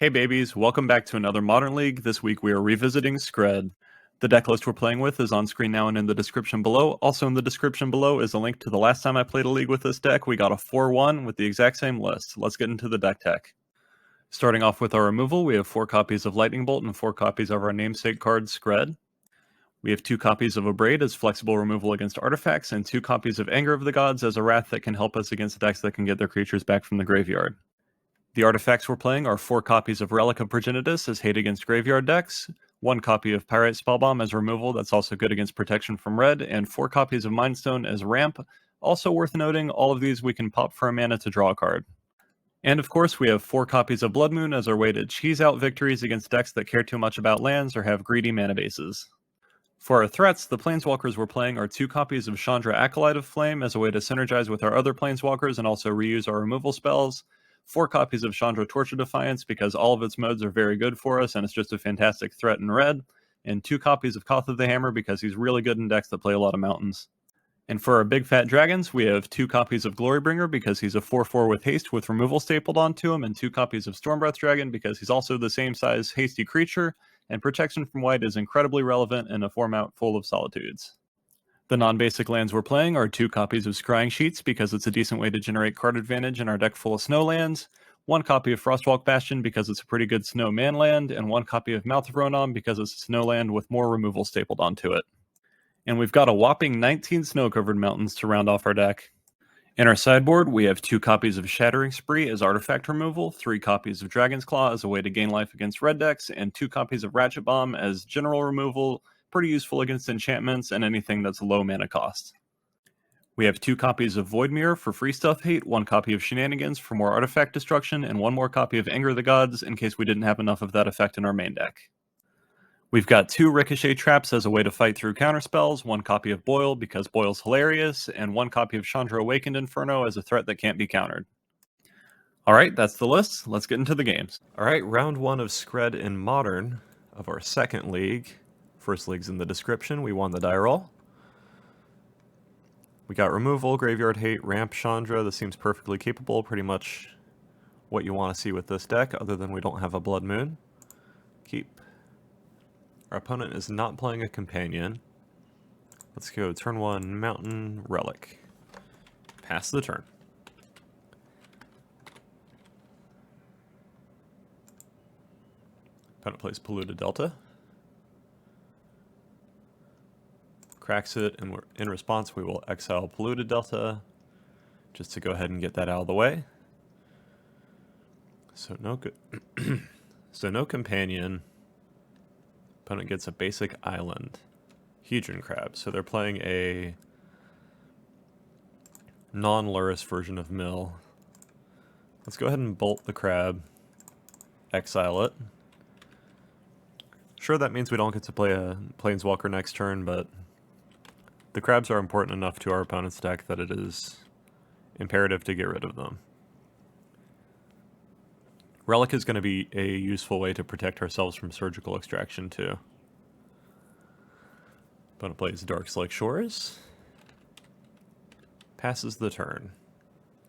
Hey babies, welcome back to another Modern League. This week we are revisiting Skred. The deck list we're playing with is on screen now and in the description below. Also in the description below is a link to the last time I played a league with this deck. We got a 4-1 with the exact same list. Let's get into the deck tech. Starting off with our removal, we have 4 copies of Lightning Bolt and 4 copies of our namesake card, Skred. We have 2 copies of Abrade as flexible removal against artifacts, and 2 copies of Anger of the Gods as a wrath that can help us against decks that can get their creatures back from the graveyard. The artifacts we're playing are 4 copies of Relic of Progenitus as hate against graveyard decks, 1 copy of Pyrite Spellbomb as removal that's also good against protection from red, and 4 copies of Mindstone as ramp. Also worth noting, all of these we can pop for a mana to draw a card. And of course, we have 4 copies of Blood Moon as our way to cheese out victories against decks that care too much about lands or have greedy mana bases. For our threats, the Planeswalkers we're playing are 2 copies of Chandra Acolyte of Flame as a way to synergize with our other Planeswalkers and also reuse our removal spells, 4 copies of Chandra Torch of Defiance because all of its modes are very good for us and it's just a fantastic threat in red, and 2 copies of Koth of the Hammer because he's really good in decks that play a lot of mountains. And for our big fat dragons, we have 2 copies of Glorybringer because he's a 4/4 with haste with removal stapled onto him, and 2 copies of Stormbreath Dragon because he's also the same size hasty creature, and protection from white is incredibly relevant in a format full of solitudes. The non-basic lands we're playing are 2 copies of Scrying Sheets because it's a decent way to generate card advantage in our deck full of snow lands, 1 copy of Frostwalk Bastion because it's a pretty good snow man land, and 1 copy of Mouth of Ronan because it's a snow land with more removal stapled onto it. And we've got a whopping 19 snow-covered mountains to round off our deck. In our sideboard, we have 2 copies of Shattering Spree as artifact removal, 3 copies of Dragon's Claw as a way to gain life against red decks, and 2 copies of Ratchet Bomb as general removal, pretty useful against enchantments and anything that's low mana cost. We have 2 copies of Void Mirror for free stuff hate, 1 copy of Shenanigans for more artifact destruction, and 1 more copy of Anger of the Gods in case we didn't have enough of that effect in our main deck. We've got 2 Ricochet Traps as a way to fight through counterspells, 1 copy of Boil because Boil's hilarious, and 1 copy of Chandra Awakened Inferno as a threat that can't be countered. Alright, that's the list. Let's get into the games. Alright, round 1 of Skred in Modern of our second league. First league's in the description. We won the die roll. We got removal, graveyard hate, ramp, Chandra. This seems perfectly capable, pretty much what you want to see with this deck, other than we don't have a Blood Moon. Keep. Our opponent is not playing a companion. Let's go turn 1, Mountain, Relic. Pass the turn. Opponent plays Polluted Delta. Cracks it, and in response we will exile Polluted Delta, just to go ahead and get that out of the way. So no good. So no companion. Opponent gets a basic island, Hedron Crab. So they're playing a non-Lurrus version of Mill. Let's go ahead and bolt the crab, exile it. Sure, that means we don't get to play a Planeswalker next turn, but the crabs are important enough to our opponent's deck that it is imperative to get rid of them. Relic is going to be a useful way to protect ourselves from surgical extraction too. Opponent plays Darkslake Shores. Passes the turn.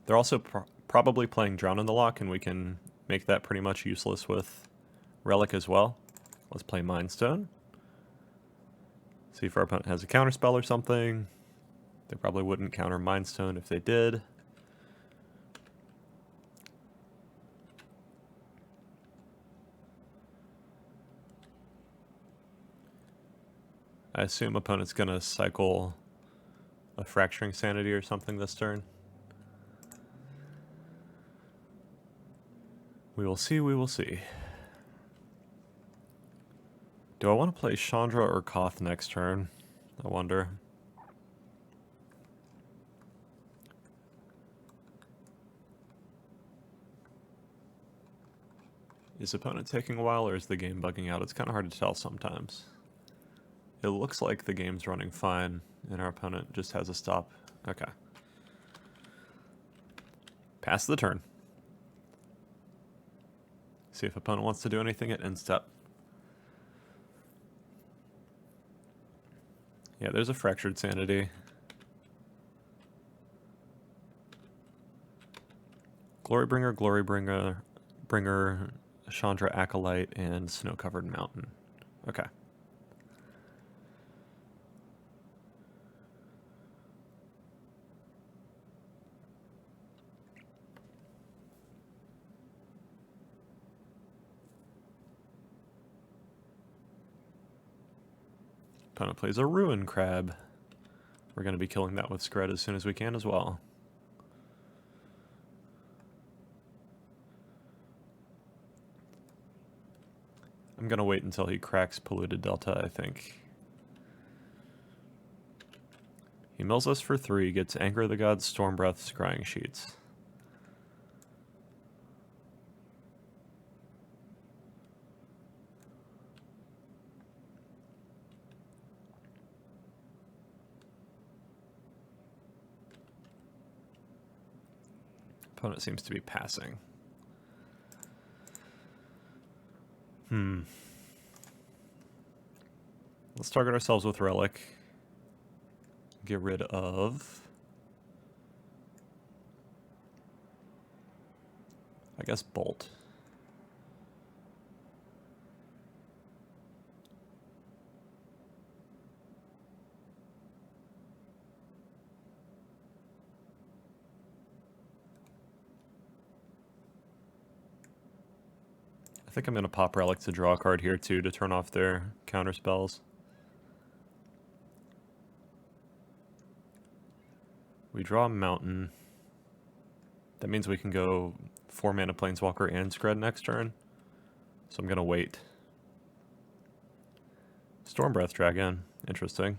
They're also probably playing Drown in the Loch, and we can make that pretty much useless with Relic as well. Let's play Mindstone. See if our opponent has a counterspell or something. They probably wouldn't counter Mindstone if they did. I assume opponent's gonna cycle a Fracturing Sanity or something this turn. We will see, we will see. Do I want to play Chandra or Koth next turn? I wonder. Is opponent taking a while or is the game bugging out? It's kind of hard to tell sometimes. It looks like the game's running fine, and our opponent just has a stop. Okay. Pass the turn. See if opponent wants to do anything at end step. Yeah, there's a Fractured Sanity. Glorybringer, Chandra Acolyte and Snow-Covered Mountain. Okay. Opponent plays a Ruin Crab. We're going to be killing that with Skred as soon as we can as well. I'm going to wait until he cracks Polluted Delta, I think. He mills us for 3, gets Anger of the Gods, Storm Breath, Scrying Sheets. Opponent seems to be passing. Let's target ourselves with Relic. Get rid of... I guess Bolt. I think I'm going to pop Relic to draw a card here too to turn off their counter spells. We draw a Mountain. That means we can go 4 mana Planeswalker and Skred next turn. So I'm going to wait. Storm Breath Dragon. Interesting.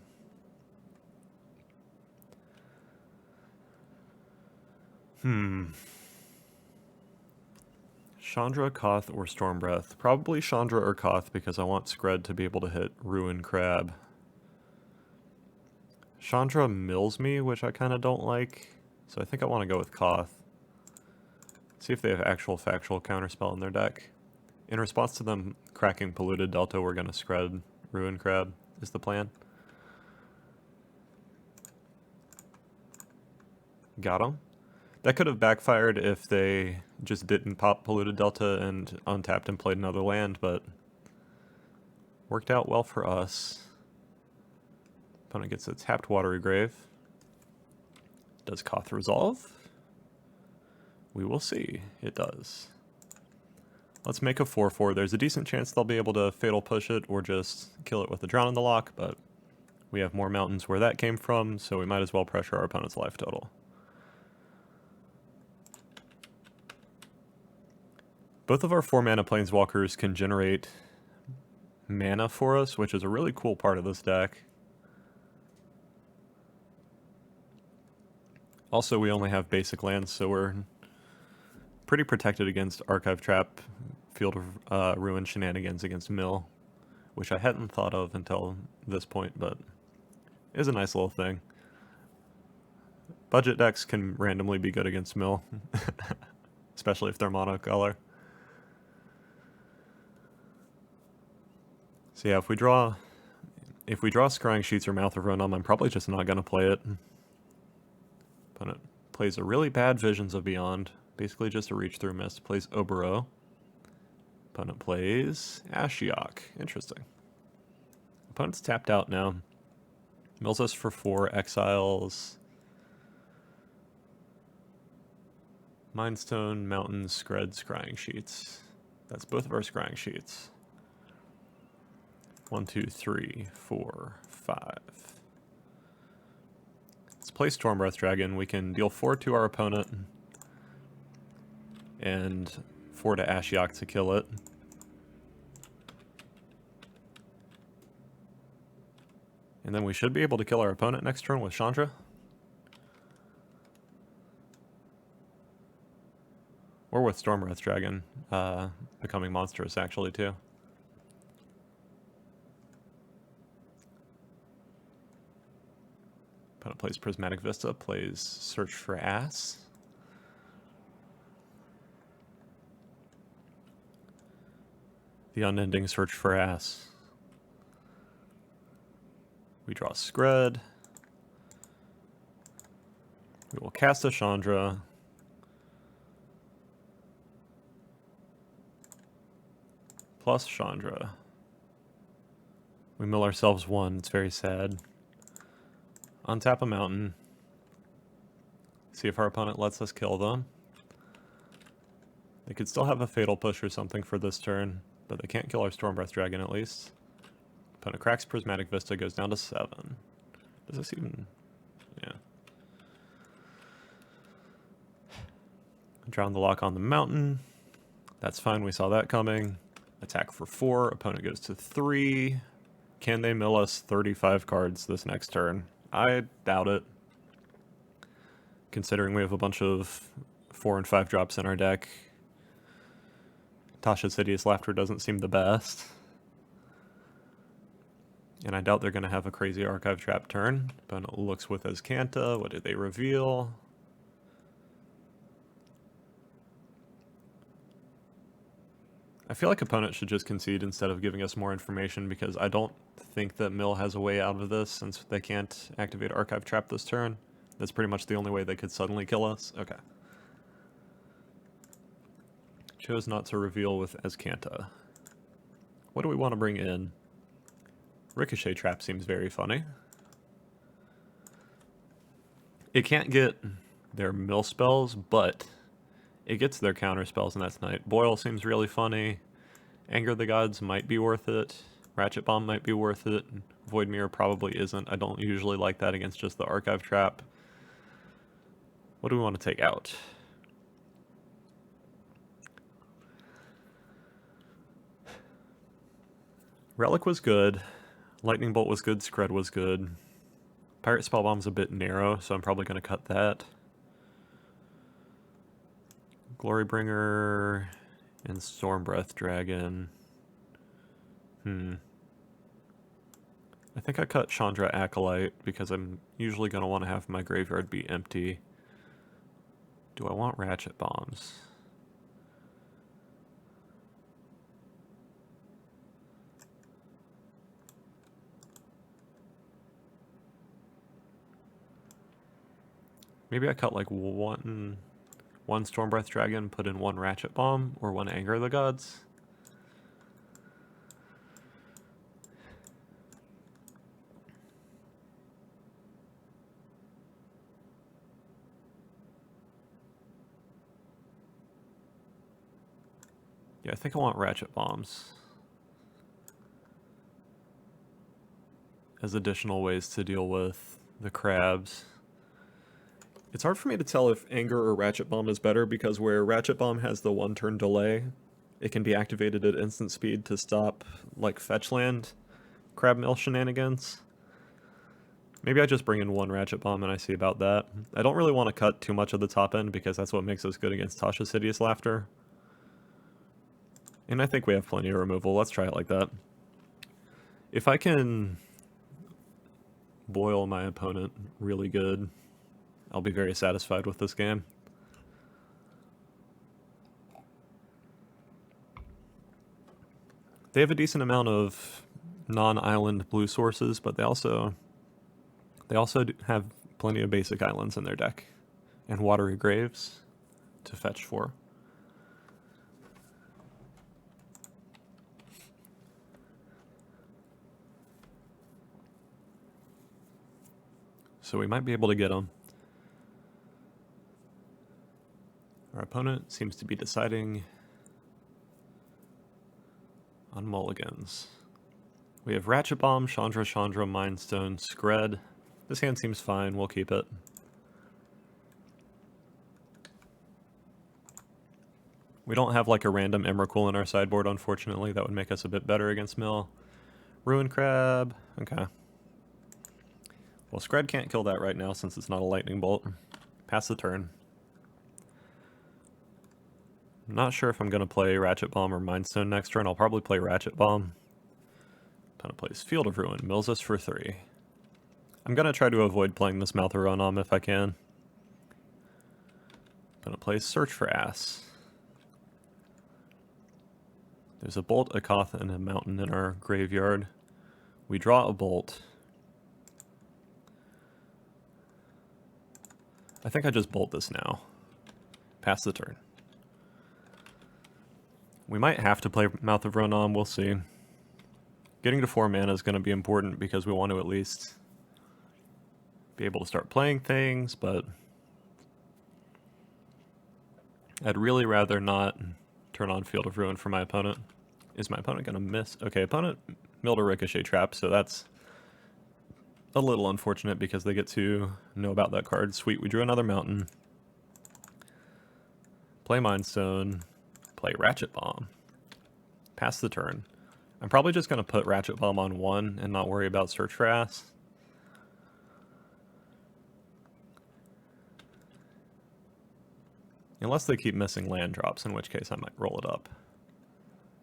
Chandra, Koth, or Storm Breath? Probably Chandra or Koth because I want Skred to be able to hit Ruin Crab. Chandra mills me, which I kind of don't like, so I think I want to go with Koth. See if they have actual factual counterspell in their deck. In response to them cracking Polluted Delta, we're going to Skred Ruin Crab, is the plan. Got him. That could have backfired if they just didn't pop Polluted Delta and untapped and played another land, but worked out well for us. Opponent gets a tapped Watery Grave. Does Koth resolve? We will see. It does. Let's make a 4/4. There's a decent chance they'll be able to Fatal Push it or just kill it with a Drown in the Lock, but we have more mountains where that came from, so we might as well pressure our opponent's life total. Both of our 4-mana Planeswalkers can generate mana for us, which is a really cool part of this deck. Also, we only have basic lands, so we're pretty protected against Archive Trap, Field of Ruin shenanigans against Mill, which I hadn't thought of until this point, but is a nice little thing. Budget decks can randomly be good against Mill, especially if they're monocolor. So yeah, if we draw Scrying Sheets or Mouth of Ronom, I'm probably just not going to play it. Opponent plays a really bad Visions of Beyond, basically just a Reach Through Mist. Plays Obero. Opponent plays Ashiok. Interesting. Opponent's tapped out now. Mills us for 4, exiles Mindstone, Mountain, Skred, Scrying Sheets. That's both of our Scrying Sheets. 1, 2, 3, 4, 5. Let's play Storm Breath Dragon. We can deal 4 to our opponent and 4 to Ashiok to kill it. And then we should be able to kill our opponent next turn with Chandra. Or with Storm Breath Dragon, becoming monstrous actually too. Opponent plays Prismatic Vista, plays Search for Ass. The unending search for ass. We draw Skred. We will cast a Chandra. plus Chandra. We mill ourselves one. It's very sad. Untap a mountain. See if our opponent lets us kill them. They could still have a fatal push or something for this turn, but they can't kill our Stormbreath Dragon at least. Opponent cracks Prismatic Vista, goes down to 7. Does this even... yeah. Drown the lock on the mountain. That's fine, we saw that coming. Attack for 4, opponent goes to 3. Can they mill us 35 cards this next turn? I doubt it. Considering we have a bunch of 4 and 5 drops in our deck. Tasha's Hideous Laughter doesn't seem the best. And I doubt they're going to have a crazy Archive Trap turn. Opponent looks with Azcanta. What do they reveal? I feel like opponent should just concede instead of giving us more information, because I don't think that Mill has a way out of this since they can't activate Archive Trap this turn. That's pretty much the only way they could suddenly kill us. Okay. Chose not to reveal with Azcanta. What do we want to bring in? Ricochet Trap seems very funny. It can't get their mill spells, but it gets their counter spells, and that's nice. Boil seems really funny. Anger the Gods might be worth it. Ratchet Bomb might be worth it. Void Mirror probably isn't. I don't usually like that against just the Archive Trap. What do we want to take out? Relic was good. Lightning Bolt was good. Skred was good. Pirate Spellbomb's a bit narrow, so I'm probably going to cut that. Glorybringer and Stormbreath Dragon. I think I cut Chandra Acolyte because I'm usually going to want to have my graveyard be empty. Do I want Ratchet Bombs? Maybe I cut like one Stormbreath Dragon, put in one Ratchet Bomb, or one Anger the Gods. Yeah, I think I want Ratchet Bombs as additional ways to deal with the crabs. It's hard for me to tell if Anger or Ratchet Bomb is better, because where Ratchet Bomb has the 1-turn delay, it can be activated at instant speed to stop, like, fetch land crab mill shenanigans. Maybe I just bring in one Ratchet Bomb and I see about that. I don't really want to cut too much of the top end, because that's what makes us good against Tasha's Hideous Laughter. And I think we have plenty of removal. Let's try it like that. If I can boil my opponent really good, I'll be very satisfied with this game. They have a decent amount of non-island blue sources, but they also have plenty of basic islands in their deck, and Watery Graves to fetch for. So we might be able to get them. Our opponent seems to be deciding on mulligans. We have Ratchet Bomb, Chandra, Mind Stone, Skred. This hand seems fine, we'll keep it. We don't have like a random Emrakul in our sideboard, unfortunately. That would make us a bit better against Mill. Ruin Crab, okay. Well, Skred can't kill that right now since it's not a Lightning Bolt. Pass the turn. I'm not sure if I'm going to play Ratchet Bomb or Mind Stone next turn. I'll probably play Ratchet Bomb. Opponent plays Field of Ruin, mills us for 3. I'm going to try to avoid playing this Mouth of Ronom if I can. Opponent plays Search for Ass. There's a Bolt, a Koth, and a Mountain in our graveyard. We draw a Bolt. I think I just bolt this now. Pass the turn. We might have to play Mouth of Ronan, we'll see. Getting to 4 mana is going to be important because we want to at least be able to start playing things, but I'd really rather not turn on Field of Ruin for my opponent. Is my opponent going to miss? Okay, opponent milled a Ricochet Trap, so that's a little unfortunate because they get to know about that card. Sweet, we drew another mountain. Play Mind Stone. Play Ratchet Bomb. Pass the turn. I'm probably just going to put Ratchet Bomb on 1 and not worry about Search for Ass. Unless they keep missing land drops, in which case I might roll it up.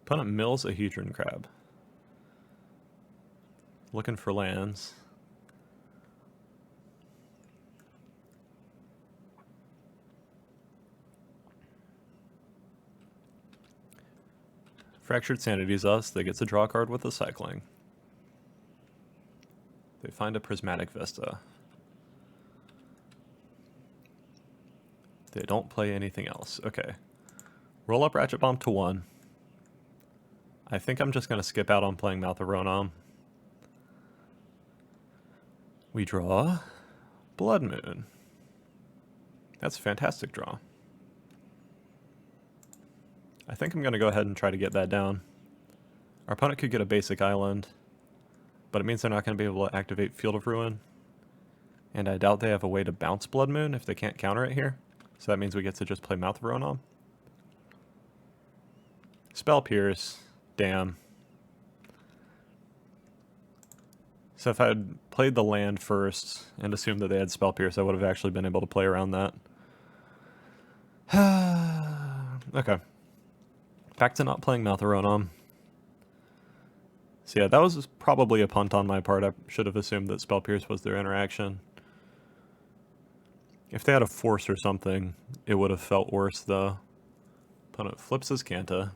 Opponent mills a Hedron Crab. Looking for lands. Fractured Sanity's us. They get to draw a card with the cycling. They find a Prismatic Vista. They don't play anything else. Okay. Roll up Ratchet Bomb to 1. I think I'm just going to skip out on playing Mouth of Ronan. We draw Blood Moon. That's a fantastic draw. I think I'm going to go ahead and try to get that down. Our opponent could get a basic island, but it means they're not going to be able to activate Field of Ruin. And I doubt they have a way to bounce Blood Moon if they can't counter it here. So that means we get to just play Mouth of Ronan. Spell Pierce. Damn. So if I had played the land first and assumed that they had Spell Pierce, I would have actually been able to play around that. Okay. Back to not playing Mouth of Ronan. So yeah, that was probably a punt on my part. I should have assumed that Spell Pierce was their interaction. If they had a force or something, it would have felt worse, though. Opponent flips his Kanta.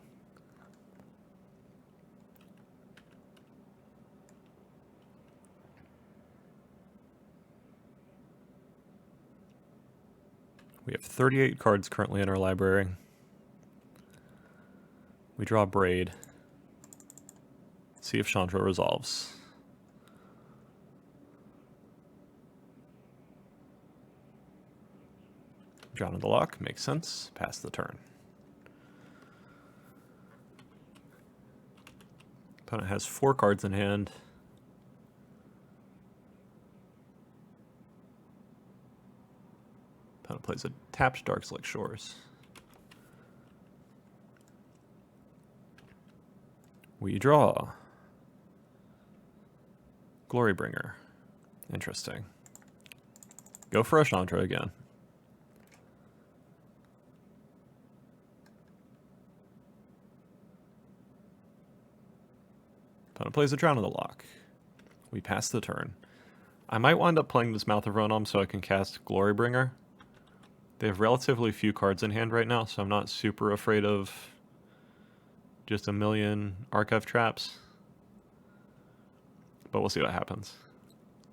We have 38 cards currently in our library. We draw Braid. See if Chandra resolves. Drown in the Lock, makes sense. Pass the turn. Opponent has 4 cards in hand. Opponent plays a tapped Darkslick Shores. We draw Glorybringer. Interesting. Go for a Chandra again. Opponent plays a Drown in the Lock. We pass the turn. I might wind up playing this Mouth of Ronan so I can cast Glorybringer. They have relatively few cards in hand right now, so I'm not super afraid of just a million archive traps. But we'll see what happens.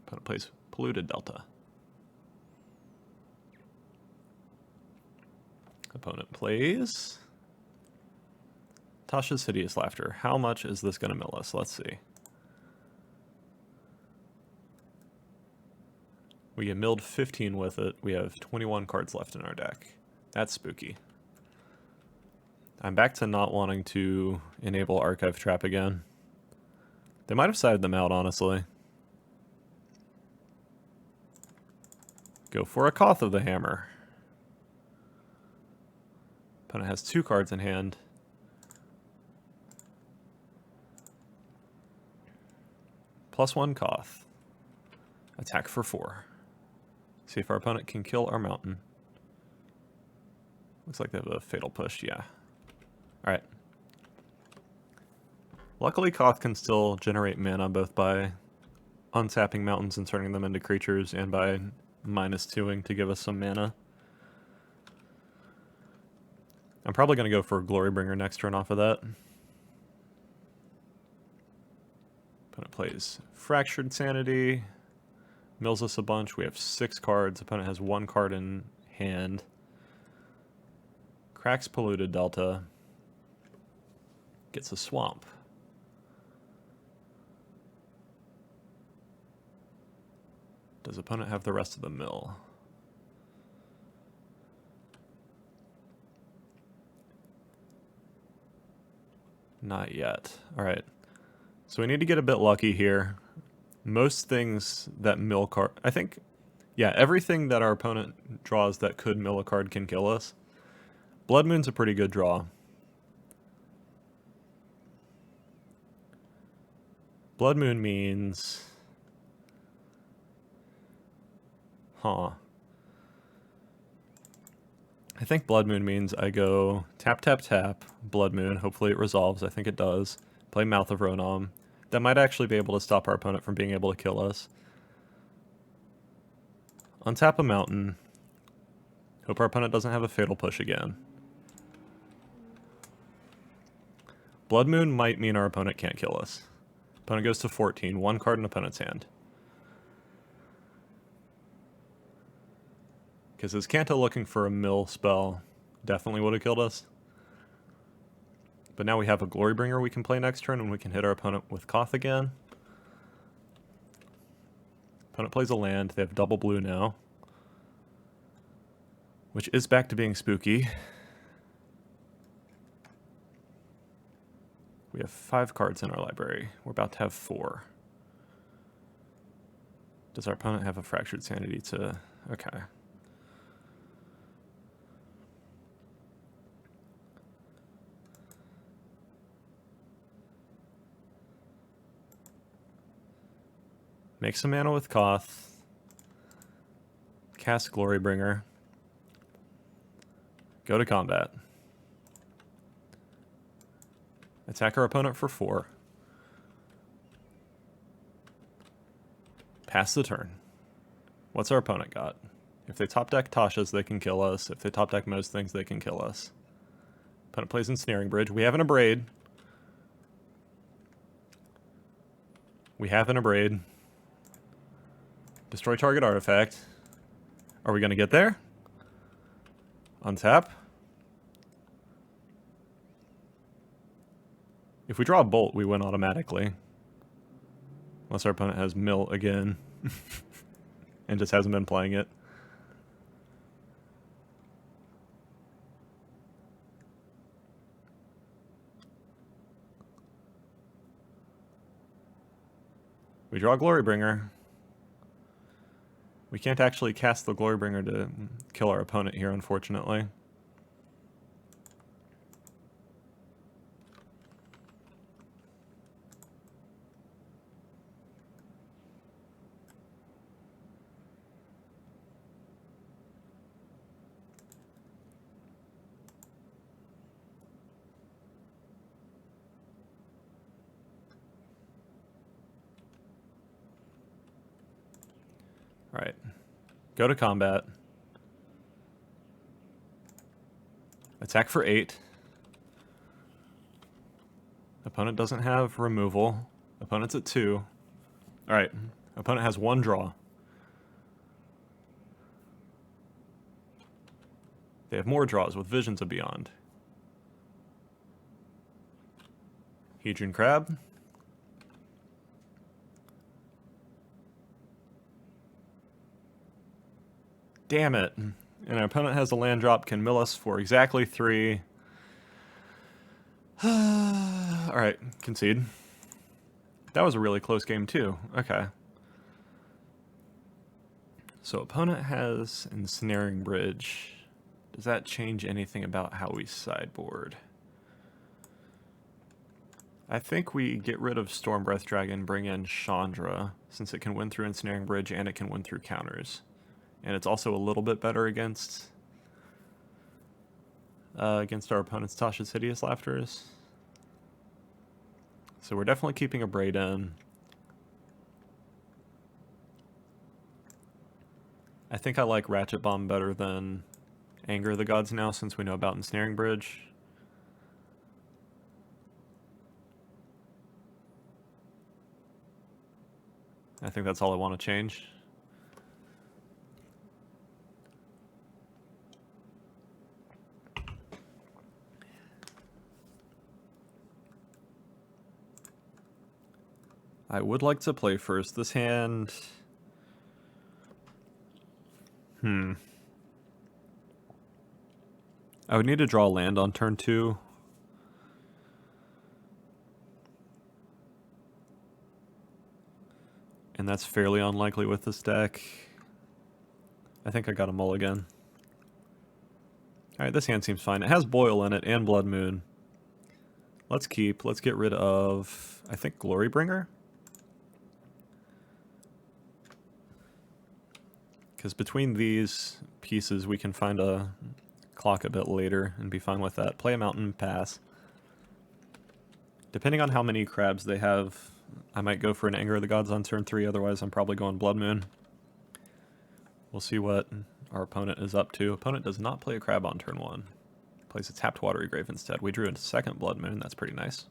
Opponent plays Polluted Delta. Opponent plays Tasha's Hideous Laughter. How much is this going to mill us? Let's see. We get milled 15 with it. We have 21 cards left in our deck. That's spooky. I'm back to not wanting to enable Archive Trap again. They might have sided them out, honestly. Go for a Koth of the Hammer. Opponent has 2 cards in hand. +1 Koth. Attack for 4. See if our opponent can kill our mountain. Looks like they have a Fatal Push, yeah. Alright. Luckily, Koth can still generate mana both by untapping mountains and turning them into creatures and by -2ing to give us some mana. I'm probably going to go for Glorybringer next turn off of that. Opponent plays Fractured Sanity. Mills us a bunch. We have 6 cards. Opponent has 1 card in hand. Cracks Polluted Delta. gets a swamp. Does opponent have the rest of the mill? Not yet. Alright. So we need to get a bit lucky here. Most things that mill card... I think... Yeah, everything that our opponent draws that could mill a card can kill us. Blood Moon's a pretty good draw. Blood Moon means... Huh. I think Blood Moon means I go tap, tap, tap, Blood Moon. Hopefully it resolves. I think it does. Play Mouth of Ronom. That might actually be able to stop our opponent from being able to kill us. Untap a mountain. Hope our opponent doesn't have a Fatal Push again. Blood Moon might mean our opponent can't kill us. Opponent goes to 14. One card in opponent's hand. Because his Kanto looking for a mill spell definitely would have killed us. But now we have a Glorybringer we can play next turn, and we can hit our opponent with Koth again. Opponent plays a land. They have double blue now. Which is back to being spooky. We have 5 cards in our library. We're about to have 4. Does our opponent have a Fractured Sanity to... Okay. Make some mana with Koth. Cast Glorybringer. Go to combat. Attack our opponent for 4. Pass the turn. What's our opponent got? If they top deck Tasha's, they can kill us. If they top deck most things, they can kill us. Opponent plays Ensnaring Bridge. We have an Abrade. We have an Abrade. Destroy target artifact. Are we going to get there? Untap. If we draw a Bolt, we win automatically. Unless our opponent has Mill again. And just hasn't been playing it. We draw Glorybringer. We can't actually cast the Glorybringer to kill our opponent here, unfortunately. Alright. Go to combat. Attack for 8. Opponent doesn't have removal. Opponent's at 2. Alright. Opponent has 1 draw. They have more draws with Visions of Beyond. Hedron Crab. Damn it. And our opponent has a land drop, can mill us for exactly 3. Alright, concede. That was a really close game too. Okay. So opponent has Ensnaring Bridge. Does that change anything about how we sideboard? I think we get rid of Storm Breath Dragon, bring in Chandra, since it can win through Ensnaring Bridge and it can win through counters. And it's also a little bit better against our opponent's Tasha's Hideous Laughters. So we're definitely keeping a Braid in. I think I like Ratchet Bomb better than Anger of the Gods now, since we know about Ensnaring Bridge. I think that's all I want to change. I would like to play first. This hand... I would need to draw land on turn 2. And that's fairly unlikely with this deck. I think I got a mulligan. Alright, this hand seems fine. It has Boil in it and Blood Moon. Let's keep. Let's get rid of, I think, Glorybringer? Because between these pieces, we can find a clock a bit later and be fine with that. Play a mountain, pass. Depending on how many crabs they have, I might go for an Anger of the Gods on turn 3, otherwise I'm probably going Blood Moon. We'll see what our opponent is up to. Opponent does not play a crab on turn 1. Plays a tapped Watery Grave instead. We drew a second Blood Moon, that's pretty nice.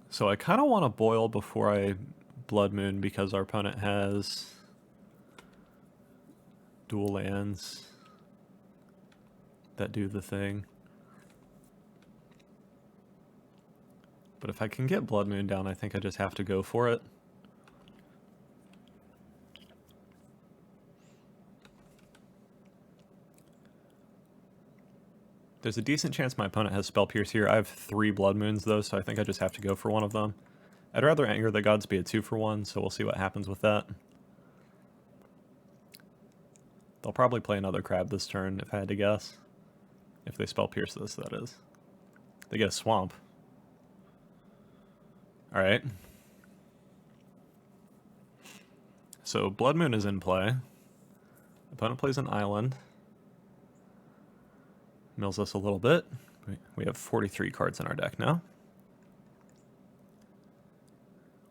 So I kind of want to boil before I Blood Moon because our opponent has dual lands that do the thing. But if I can get Blood Moon down, I think I just have to go for it. There's a decent chance my opponent has Spell Pierce here. I have 3 Blood Moons though, so I think I just have to go for one of them. I'd rather Anger the Gods be a 2-for-1, so we'll see what happens with that. They'll probably play another crab this turn, if I had to guess. If they Spell Pierce this, that is. They get a Swamp. Alright. So Blood Moon is in play. Opponent plays an island. Mills us a little bit. We have 43 cards in our deck now.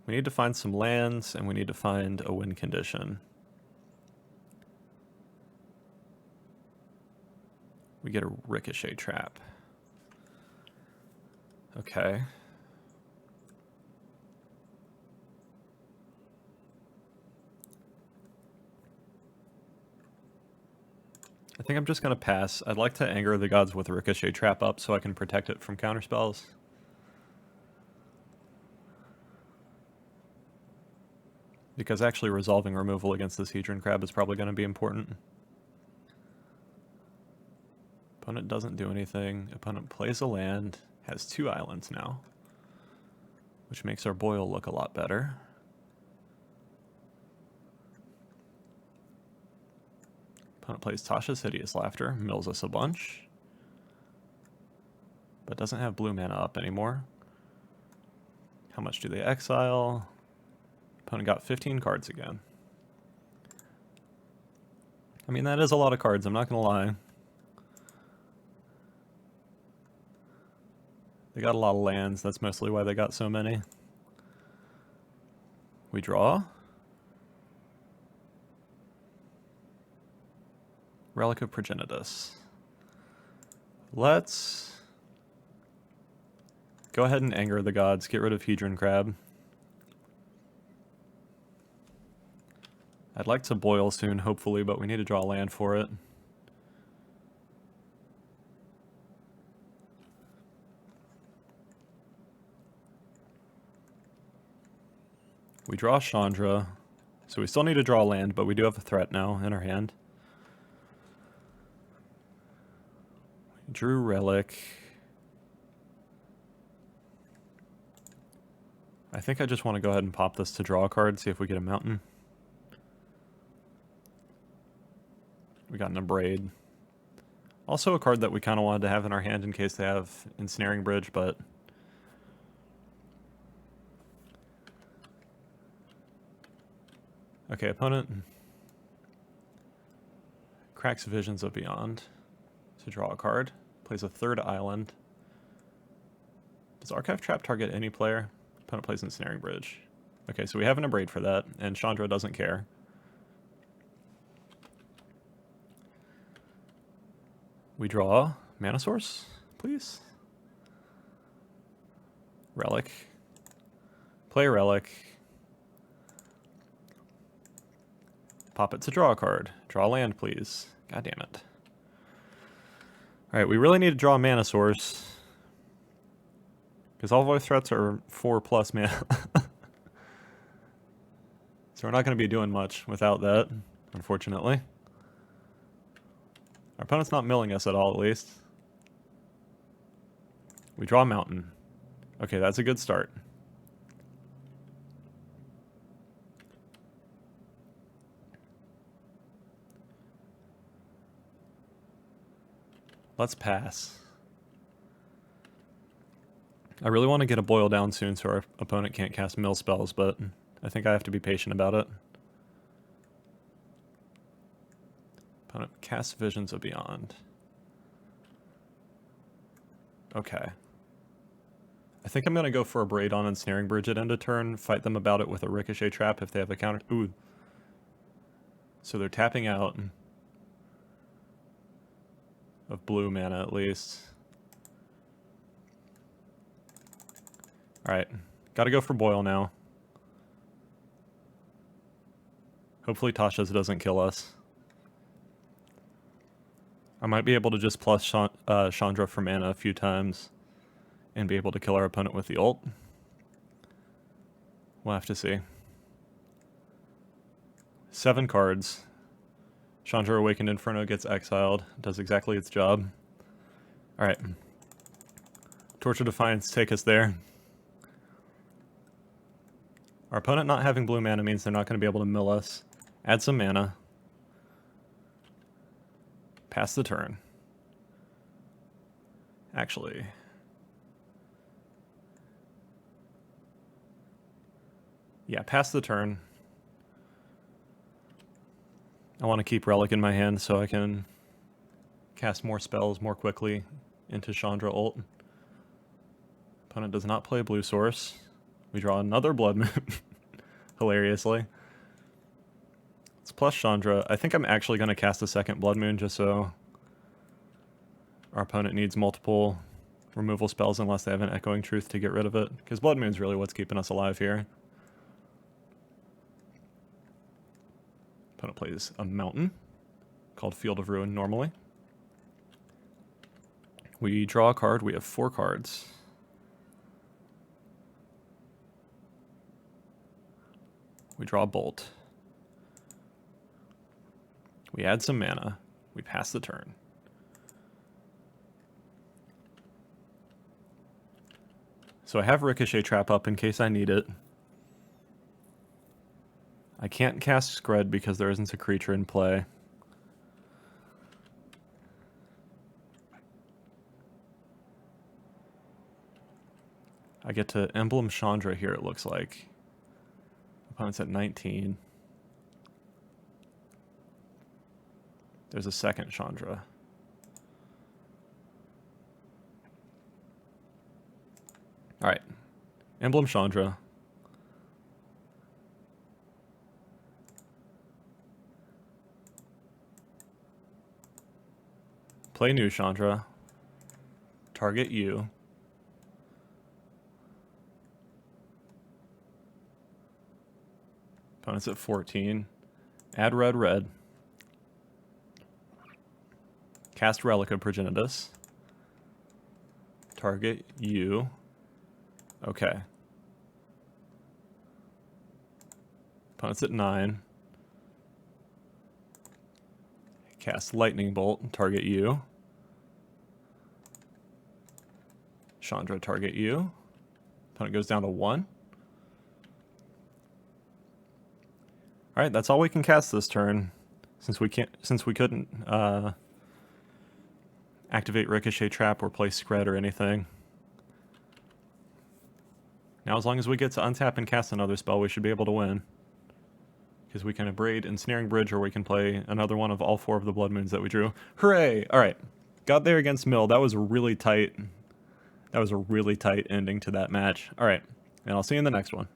We need to find some lands, and we need to find a win condition. We get a Ricochet Trap. Okay. I think I'm just going to pass. I'd like to Anger the Gods with a Ricochet Trap up so I can protect it from counterspells. Because actually resolving removal against this Hedron Crab is probably going to be important. Opponent doesn't do anything. Opponent plays a land, has 2 islands now, which makes our Boil look a lot better. Opponent plays Tasha's Hideous Laughter, mills us a bunch, but doesn't have blue mana up anymore. How much do they exile? Opponent got 15 cards again. I mean, that is a lot of cards, I'm not going to lie. They got a lot of lands, that's mostly why they got so many. We draw. Relic of Progenitus. Let's go ahead and Anger the Gods, get rid of Hedron Crab. I'd like to Boil soon, hopefully, but we need to draw land for it. We draw Chandra, so we still need to draw land, but we do have a threat now in our hand. Drew Relic. I think I just want to go ahead and pop this to draw a card, see if we get a mountain. We got an Abrade. Also a card that we kind of wanted to have in our hand in case they have Ensnaring Bridge, but... Okay, opponent cracks Visions of Beyond to draw a card. Plays a 3rd island. Does Archive Trap target any player? Opponent plays Ensnaring Bridge. Okay, so we have an Abrade for that, and Chandra doesn't care. We draw Mana Source, please. Relic. Play a Relic. Pop it to draw a card. Draw land, please. God damn it. Alright, we really need to draw a Mana Source. Because all of our threats are 4+ mana. So we're not going to be doing much without that, unfortunately. Our opponent's not milling us at all, at least. We draw a mountain. Okay, that's a good start. Let's pass. I really want to get a boil down soon so our opponent can't cast mill spells, but I think I have to be patient about it. Opponent casts Visions of Beyond. Okay. I think I'm going to go for a Braid on Ensnaring Bridge at end of turn, fight them about it with a Ricochet Trap if they have a counter. Ooh. So they're tapping out of blue mana at least. Alright, gotta go for Boil now. Hopefully Tasha's doesn't kill us. I might be able to just plus Chandra for mana a few times and be able to kill our opponent with the ult. We'll have to see. 7 cards. Chandra Awakened Inferno gets exiled. Does exactly its job. Alright. Torch of Defiance take us there. Our opponent not having blue mana means they're not going to be able to mill us. Add some mana. Pass the turn. Actually. Yeah, pass the turn. I want to keep Relic in my hand so I can cast more spells more quickly into Chandra ult. Opponent does not play blue source. We draw another Blood Moon, hilariously. Let's plus Chandra. I think I'm actually going to cast a second Blood Moon just so our opponent needs multiple removal spells unless they have an Echoing Truth to get rid of it. Because Blood Moon's really what's keeping us alive here. Opponent plays a mountain called Field of Ruin normally. We draw a card. We have 4 cards. We draw a Bolt. We add some mana. We pass the turn. So I have Ricochet Trap up in case I need it. I can't cast Skred because there isn't a creature in play. I get to Emblem Chandra here, it looks like. Opponent's at 19. There's a second Chandra. Alright. Emblem Chandra. Play new Chandra. Target you. Opponent's at 14. Add red, red. Cast Relic of Progenitus. Target you. Okay. Opponent's at 9. Cast Lightning Bolt. Target you. Chandra, target you. Opponent goes down to 1. Alright, that's all we can cast this turn. Since we couldn't activate Ricochet Trap or play Skred or anything. Now as long as we get to untap and cast another spell, we should be able to win. Because we can Braid Ensnaring Bridge, or we can play another one of all 4 of the Blood Moons that we drew. Hooray! Alright. Got there against Mill. That was a really tight ending to that match. Alright. And I'll see you in the next one.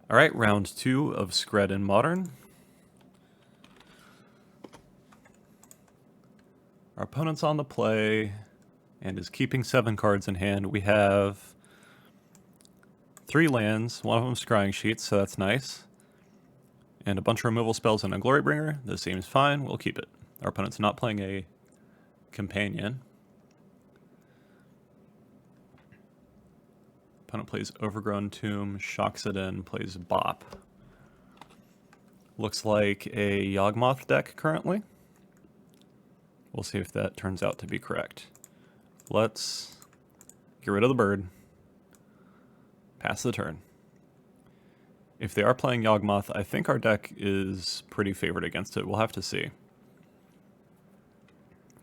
Alright, round 2 of Skred in Modern. Our opponent's on the play and is keeping 7 cards in hand. We have 3 lands, one of them Scrying Sheets, so that's nice. And a bunch of removal spells and a Glorybringer. This seems fine, we'll keep it. Our opponent's not playing a companion. Opponent plays Overgrown Tomb, shocks it in, plays Bop. Looks like a Yawgmoth deck currently. We'll see if that turns out to be correct. Let's get rid of the bird. Pass the turn. If they are playing Yawgmoth, I think our deck is pretty favored against it. We'll have to see.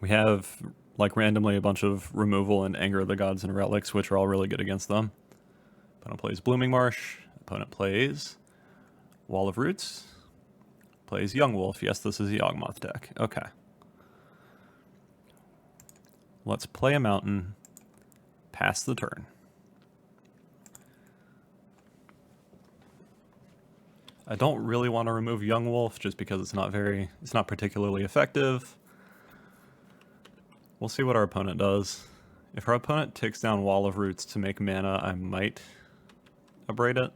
We have, like, randomly a bunch of Removal and Anger of the Gods and Relics, which are all really good against them. Opponent plays Blooming Marsh. Opponent plays Wall of Roots. Plays Yawgmoth. Yes, this is a Yawgmoth deck. Okay. Let's play a mountain. Pass the turn. I don't really want to remove Yawgmoth just because it's not particularly effective. We'll see what our opponent does. If our opponent takes down Wall of Roots to make mana, I might abrade it.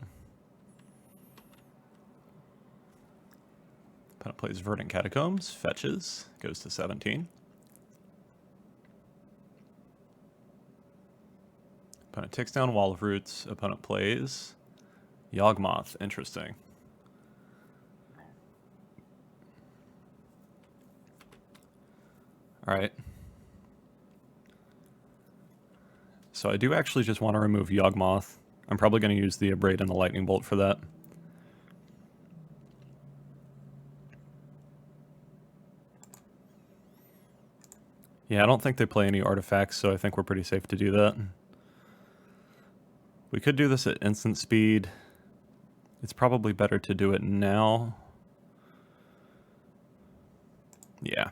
Opponent plays Verdant Catacombs, fetches, goes to 17. Opponent takes down Wall of Roots, opponent plays Yawgmoth, interesting. Alright. So I do actually just want to remove Yawgmoth. I'm probably going to use the Abrade and the Lightning Bolt for that. Yeah, I don't think they play any artifacts, so I think we're pretty safe to do that. We could do this at instant speed. It's probably better to do it now. Yeah.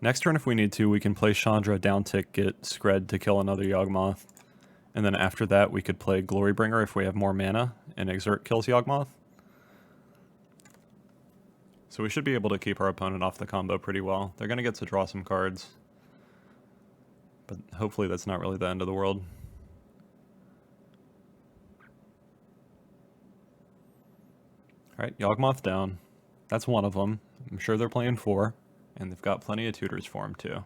Next turn, if we need to, we can play Chandra, downtick, get Skred to kill another Yawgmoth. And then after that, we could play Glorybringer if we have more mana, and Exert kills Yawgmoth. So we should be able to keep our opponent off the combo pretty well. They're going to get to draw some cards. But hopefully that's not really the end of the world. Alright, Yawgmoth down. That's one of them. I'm sure they're playing 4. And they've got plenty of tutors for him too.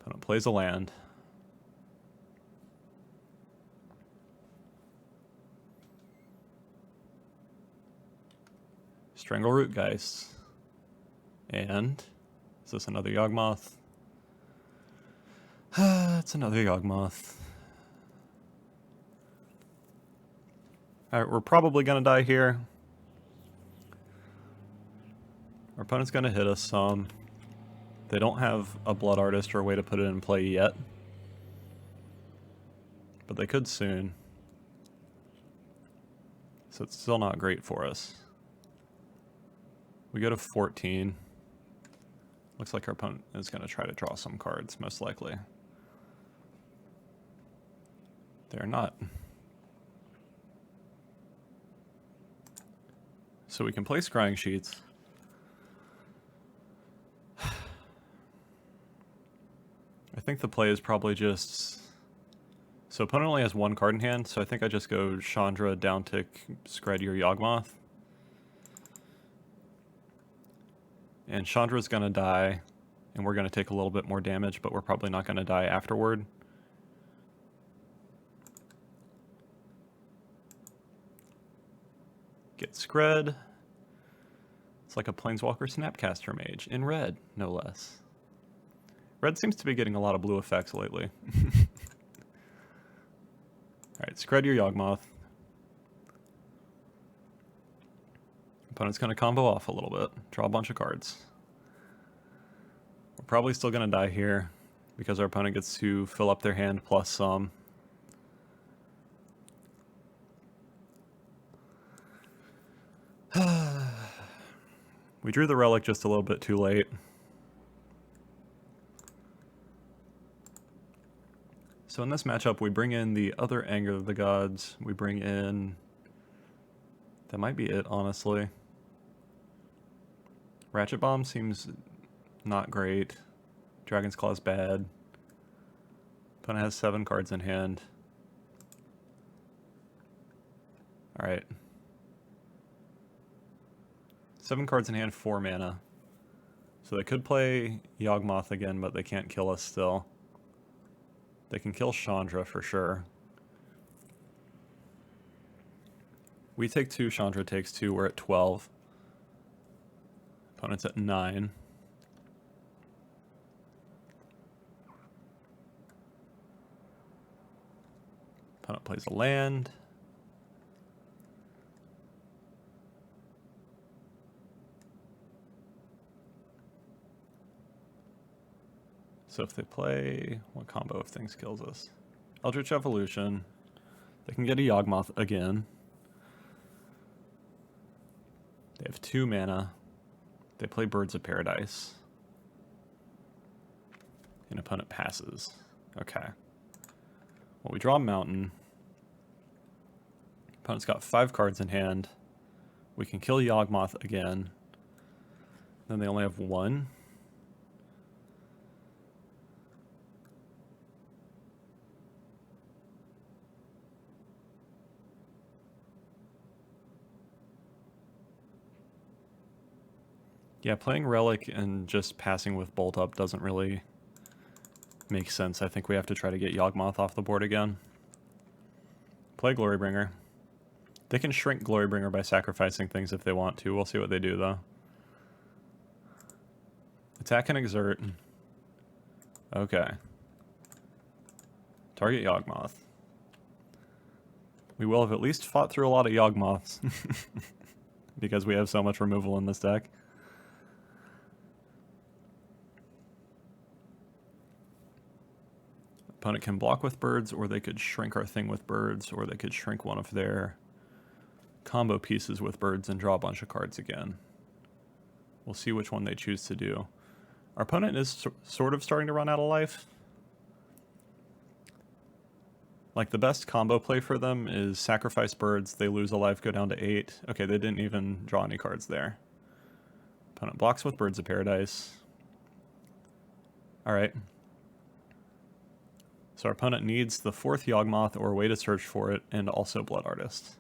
Opponent plays a land. Strangleroot Geist. And is this another Yawgmoth? It's another Yawgmoth. Alright, we're probably gonna die here. Our opponent's going to hit us some. They don't have a Blood Artist or a way to put it in play yet. But they could soon. So it's still not great for us. We go to 14. Looks like our opponent is going to try to draw some cards, most likely. They're not. So we can play Scrying Sheets. I think the play is probably just... So opponent only has one card in hand, so I think I just go Chandra, downtick, Skred your Yawgmoth. And Chandra's going to die, and we're going to take a little bit more damage, but we're probably not going to die afterward. Get Skred. It's like a Planeswalker Snapcaster Mage, in red, no less. Red seems to be getting a lot of blue effects lately. Alright, Skred your Yawgmoth. Opponent's going to combo off a little bit, draw a bunch of cards. We're probably still going to die here, because our opponent gets to fill up their hand plus some. We drew the relic just a little bit too late. So in this matchup, we bring in the other Anger of the Gods. We bring in... That might be it, honestly. Ratchet Bomb seems not great. Dragon's Claw's bad. Opponent has 7 cards in hand. Alright. 7 cards in hand, 4 mana. So they could play Yawgmoth again, but they can't kill us still. They can kill Chandra for sure. We take 2, Chandra takes 2, we're at 12. Opponent's at 9. Opponent plays a land. So if they play, what combo of things kills us? Eldritch Evolution. They can get a Yawgmoth again. They have 2 mana. They play Birds of Paradise. An opponent passes. Okay. Well, we draw a Mountain. Opponent's got 5 cards in hand. We can kill Yawgmoth again. Then they only have 1. Yeah, playing Relic and just passing with Bolt Up doesn't really make sense. I think we have to try to get Yawgmoth off the board again. Play Glorybringer. They can shrink Glorybringer by sacrificing things if they want to. We'll see what they do, though. Attack and Exert. Okay. Target Yawgmoth. We will have at least fought through a lot of Yawgmoths. Because we have so much removal in this deck. Opponent can block with birds, or they could shrink our thing with birds, or they could shrink one of their combo pieces with birds and draw a bunch of cards again. We'll see which one they choose to do. Our opponent is sort of starting to run out of life. Like, the best combo play for them is sacrifice birds, they lose a life, go down to 8. Okay, they didn't even draw any cards there. Opponent blocks with Birds of Paradise. Alright. So our opponent needs the 4th Yawgmoth or a way to search for it, and also Blood Artist.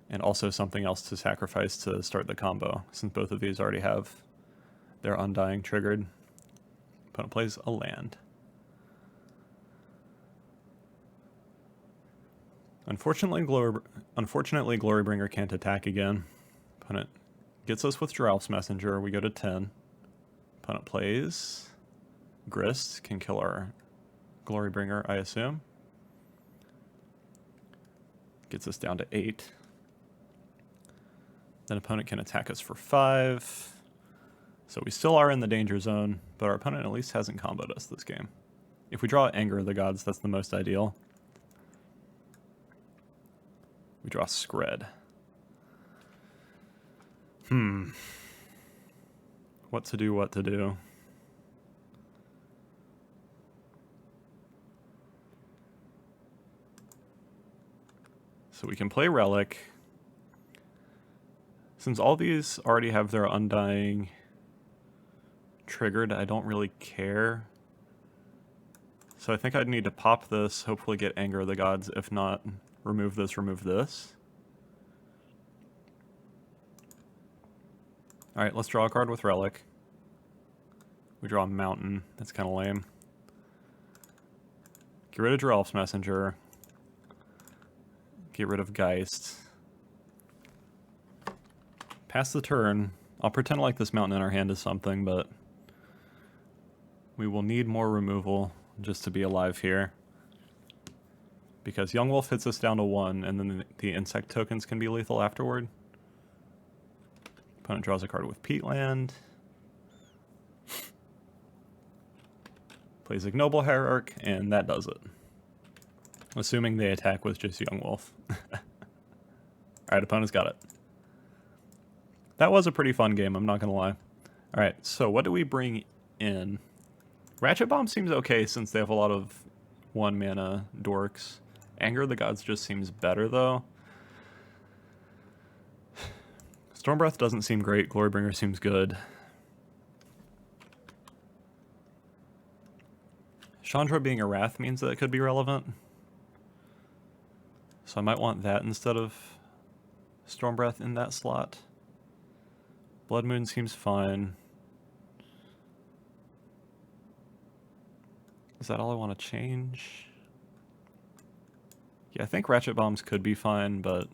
And also something else to sacrifice to start the combo, since both of these already have their Undying triggered. Opponent plays a land. Unfortunately, Glorybringer can't attack again. Opponent gets us with Giralf's Messenger, we go to 10. Opponent plays Grist, can kill our Glorybringer, I assume. Gets us down to 8. Then opponent can attack us for 5. So we still are in the danger zone, but our opponent at least hasn't comboed us this game. If we draw Anger of the Gods, that's the most ideal. We draw Skred. What to do, what to do. So we can play Relic. Since all these already have their Undying triggered, I don't really care. So I think I'd need to pop this, hopefully get Anger of the Gods. If not, remove this, remove this. Alright, let's draw a card with Relic. We draw a Mountain. That's kind of lame. Get rid of Giralf's Messenger. Get rid of Geist. Pass the turn. I'll pretend like this Mountain in our hand is something, but we will need more removal just to be alive here. Because Yawgmoth hits us down to 1, and then the insect tokens can be lethal afterward. Opponent draws a card with Peatland. Plays Ignoble Hierarch, and that does it. Assuming they attack with just Yawgmoth. Alright, opponent's got it. That was a pretty fun game, I'm not gonna lie. Alright, so what do we bring in? Ratchet Bomb seems okay since they have a lot of 1 mana dorks. Anger of the Gods just seems better though. Stormbreath doesn't seem great, Glorybringer seems good. Chandra being a Wrath means that it could be relevant. So I might want that instead of Stormbreath in that slot. Blood Moon seems fine. Is that all I want to change? Yeah, I think Ratchet Bombs could be fine, but...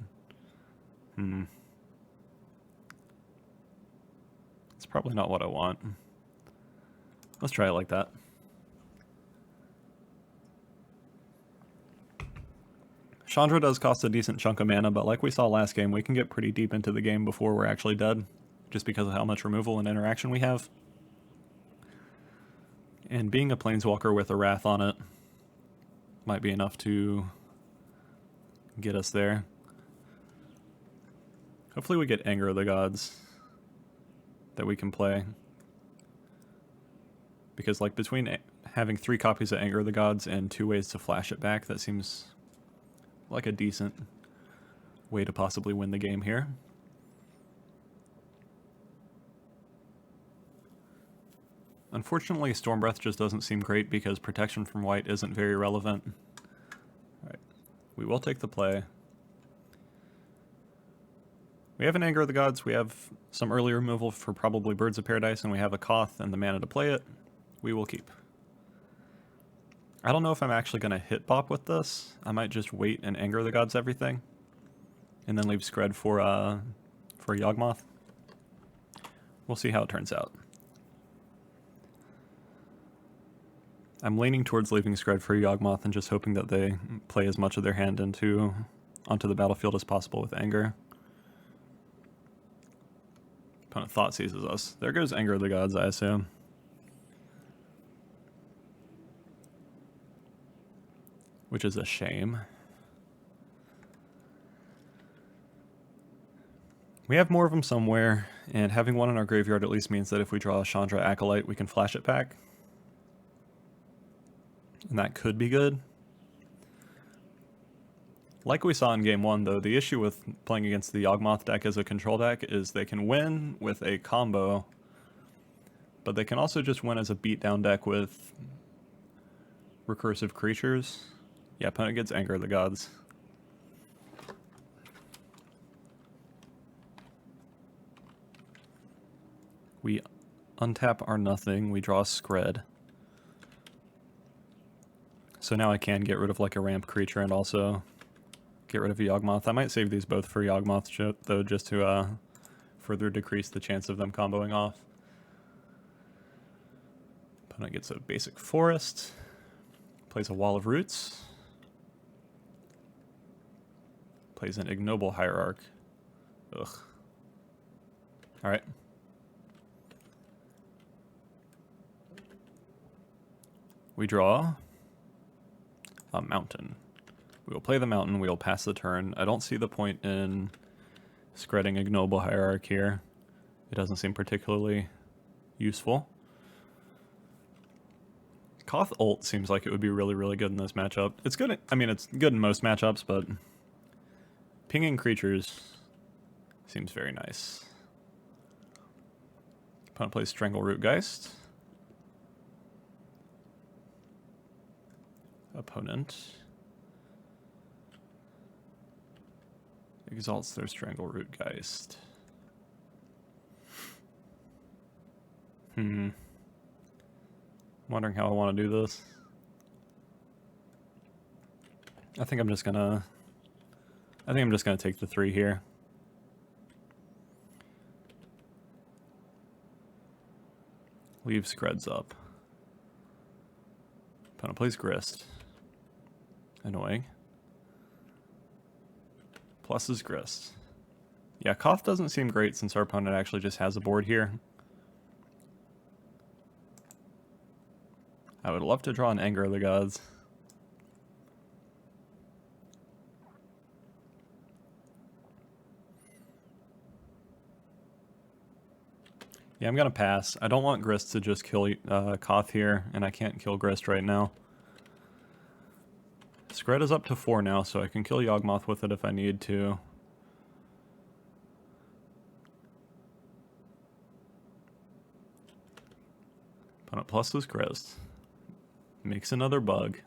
It's probably not what I want. Let's try it like that. Chandra does cost a decent chunk of mana, but like we saw last game, we can get pretty deep into the game before we're actually dead, just because of how much removal and interaction we have. And being a Planeswalker with a Wrath on it might be enough to get us there. Hopefully we get Anger of the Gods that we can play. Because like between having 3 copies of Anger of the Gods and 2 ways to flash it back, that seems like a decent way to possibly win the game here. Unfortunately, Stormbreath just doesn't seem great because protection from white isn't very relevant. Alright, we will take the play. We have an Anger of the Gods, we have some early removal for probably Birds of Paradise, and we have a Koth and the mana to play it. We will keep. I don't know if I'm actually going to hit Bop with this. I might just wait and Anger of the Gods everything, and then leave Skred for Yawgmoth. We'll see how it turns out. I'm leaning towards leaving Skred for Yawgmoth and just hoping that they play as much of their hand onto the battlefield as possible with Anger. Opponent Thought seizes us. There goes Anger of the Gods, I assume. Which is a shame. We have more of them somewhere, and having one in our graveyard at least means that if we draw a Chandra Acolyte, we can flash it back. And that could be good. Like we saw in game 1, though, the issue with playing against the Yawgmoth deck as a control deck is they can win with a combo, but they can also just win as a beatdown deck with recursive creatures. Yeah, opponent gets Anger of the Gods. We untap our nothing, we draw a Skred. So now I can get rid of like a ramp creature and also get rid of a Yawgmoth. I might save these both for Yawgmoth though, just to further decrease the chance of them comboing off. Opponent gets a basic forest, plays a Wall of Roots, plays an Ignoble Hierarch. Ugh. Alright. We draw a mountain. We will play the mountain, we will pass the turn. I don't see the point in Skredding Ignoble Hierarch here. It doesn't seem particularly useful. Koth ult seems like it would be really, really good in this matchup. It's good, I mean, it's good in most matchups, but pinging creatures seems very nice. Opponent plays Strangleroot Geist. Opponent exalts their Strangleroot Geist. Wondering how I want to do this. I think I'm just gonna take the 3 here. Leave Skreds up. Opponent plays Grist. Annoying. Plus is Grist. Yeah, Koth doesn't seem great since our opponent actually just has a board here. I would love to draw an Anger of the Gods. Yeah, I'm gonna pass. I don't want Grist to just kill Koth here, and I can't kill Grist right now. Skred is up to 4 now, so I can kill Yawgmoth with it if I need to. Opponent pluses Grist. Makes another bug.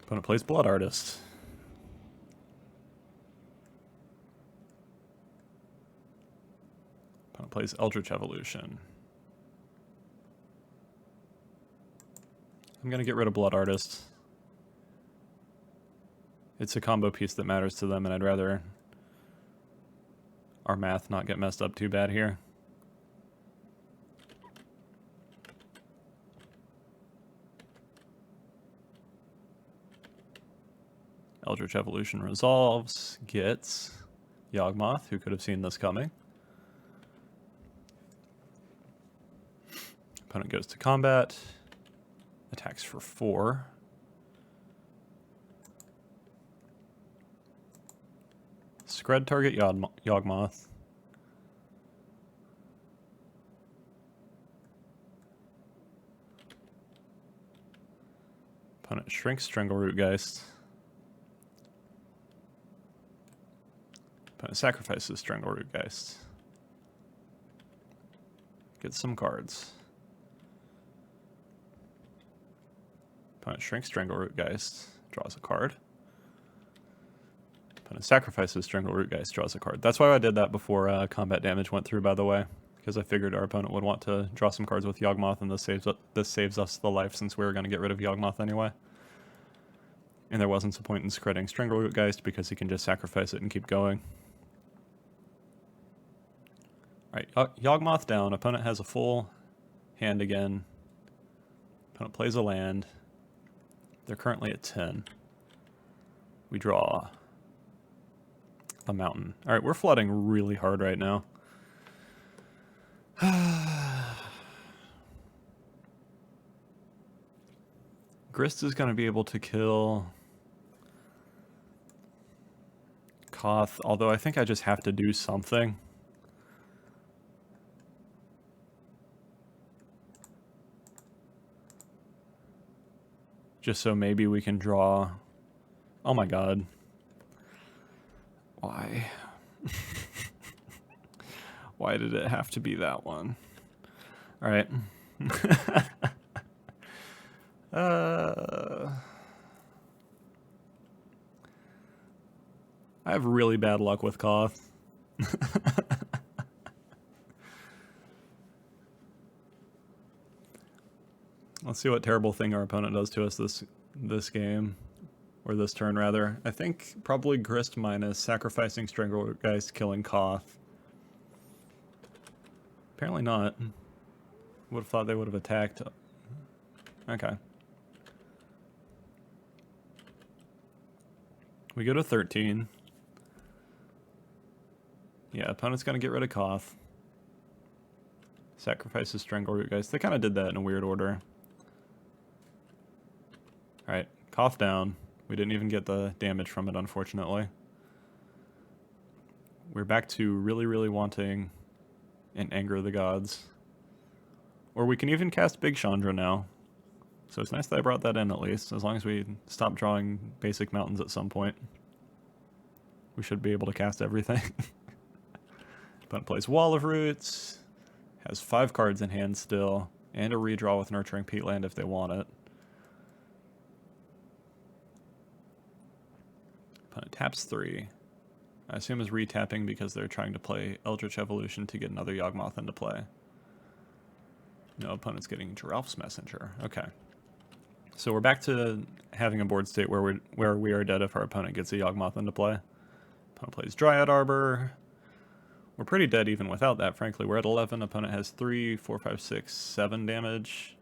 Opponent plays Blood Artist. Opponent plays Eldritch Evolution. I'm going to get rid of Blood Artist. It's a combo piece that matters to them, and I'd rather our math not get messed up too bad here. Eldritch Evolution resolves, gets Yawgmoth, who could have seen this coming. Opponent goes to combat, attacks for 4. Skred target Yawgmoth. Opponent shrinks Stranglerootgeist. Opponent sacrifices Stranglerootgeist. Gets some cards. Opponent shrinks Stranglerootgeist, draws a card. Opponent sacrifices Stranglerootgeist, draws a card. That's why I did that before combat damage went through, by the way, because I figured our opponent would want to draw some cards with Yawgmoth, and this saves us the life since we were going to get rid of Yawgmoth anyway. And there wasn't a point in Skredding Stranglerootgeist because he can just sacrifice it and keep going. Alright, Yawgmoth down. Opponent has a full hand again. Opponent plays a land. They're currently at 10. We draw a mountain. Alright, we're flooding really hard right now. Grist is going to be able to kill Koth, although I think I just have to do something. Just so maybe we can draw... Oh my god. Why? Why did it have to be that one? Alright. I have really bad luck with Koth. Let's see what terrible thing our opponent does to us this game. Or this turn, rather. I think probably Grist minus sacrificing Stranglerootgeist, killing Koth. Apparently not. Would have thought they would have attacked. Okay. We go to 13. Yeah, opponent's gonna get rid of Koth. Sacrifices Stranglerootgeist. They kind of did that in a weird order. Alright, Koth down. We didn't even get the damage from it, unfortunately. We're back to really, really wanting an Anger of the Gods. Or we can even cast Big Chandra now. So it's nice that I brought that in at least, as long as we stop drawing basic mountains at some point. We should be able to cast everything. Opponent plays Wall of Roots, has 5 cards in hand still, and a redraw with Nurturing Peatland if they want it. Opponent taps 3. I assume is retapping because they're trying to play Eldritch Evolution to get another Yawgmoth into play. No, opponent's getting Giralf's Messenger. Okay. So we're back to having a board state where we are dead if our opponent gets a Yawgmoth into play. Opponent plays Dryad Arbor. We're pretty dead even without that, frankly. We're at 11. Opponent has 3, 4, 5, 6, 7 damage.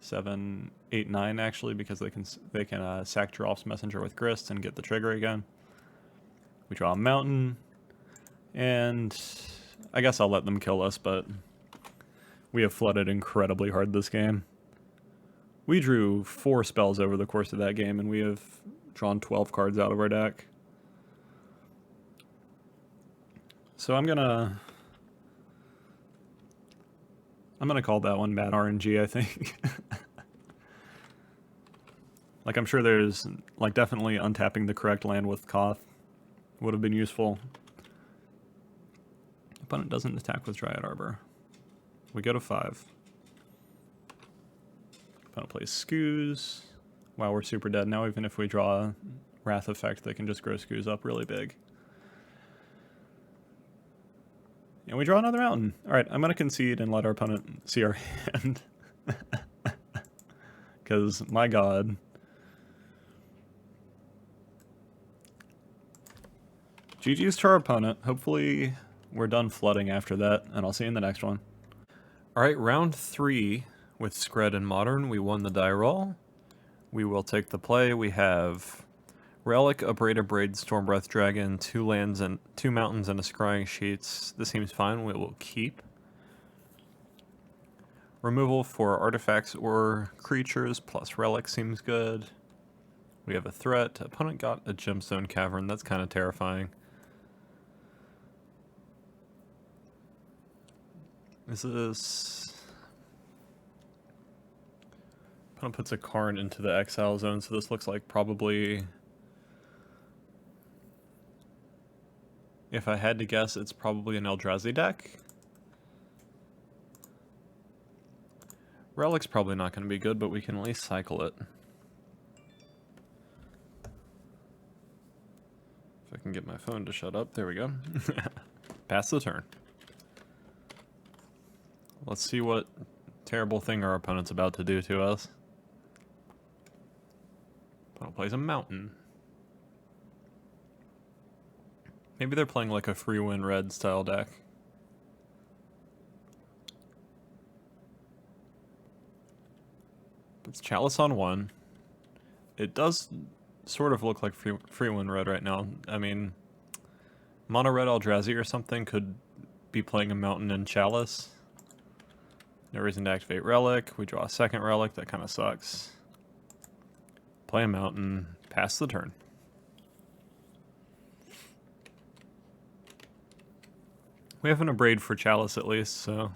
7, 8, 9 actually, because they can sack Giralf's Messenger with Grist and get the trigger again. We draw a mountain, and I guess I'll let them kill us, but we have flooded incredibly hard this game. We drew 4 spells over the course of that game, and we have drawn 12 cards out of our deck. So I'm gonna call that one bad RNG, I think. Like, I'm sure there's, like, definitely untapping the correct land with Koth would have been useful. Opponent doesn't attack with Dryad Arbor. We go to 5. Opponent plays Skoos. Wow, we're super dead now. Even if we draw a Wrath effect, they can just grow Skoos up really big. And we draw another mountain. Alright, I'm going to concede and let our opponent see our hand. because my god. GG's to our opponent. Hopefully we're done flooding after that, and I'll see you in the next one. Alright, round 3 with Skred and Modern. We won the die roll. We will take the play. We have Relic, Abrade, Stormbreath Dragon, 2 lands and 2 mountains and a Scrying Sheets. This seems fine. We will keep. Removal for artifacts or creatures plus Relic seems good. We have a threat. Opponent got a Gemstone Cavern. That's kind of terrifying. Is this... Opponent puts a Karn into the exile zone, so this looks like probably... If I had to guess, it's probably an Eldrazi deck. Relic's probably not going to be good, but we can at least cycle it. If I can get my phone to shut up. There we go. Pass the turn. Let's see what terrible thing our opponent's about to do to us. Opponent plays a mountain. Maybe they're playing like a free win red style deck. It's Chalice on 1. It does sort of look like free win red right now. I mean, mono red Eldrazi or something could be playing a mountain and Chalice. No reason to activate Relic. We draw a second Relic. That kind of sucks. Play a mountain. Pass the turn. We have an Abrade for Chalice at least, so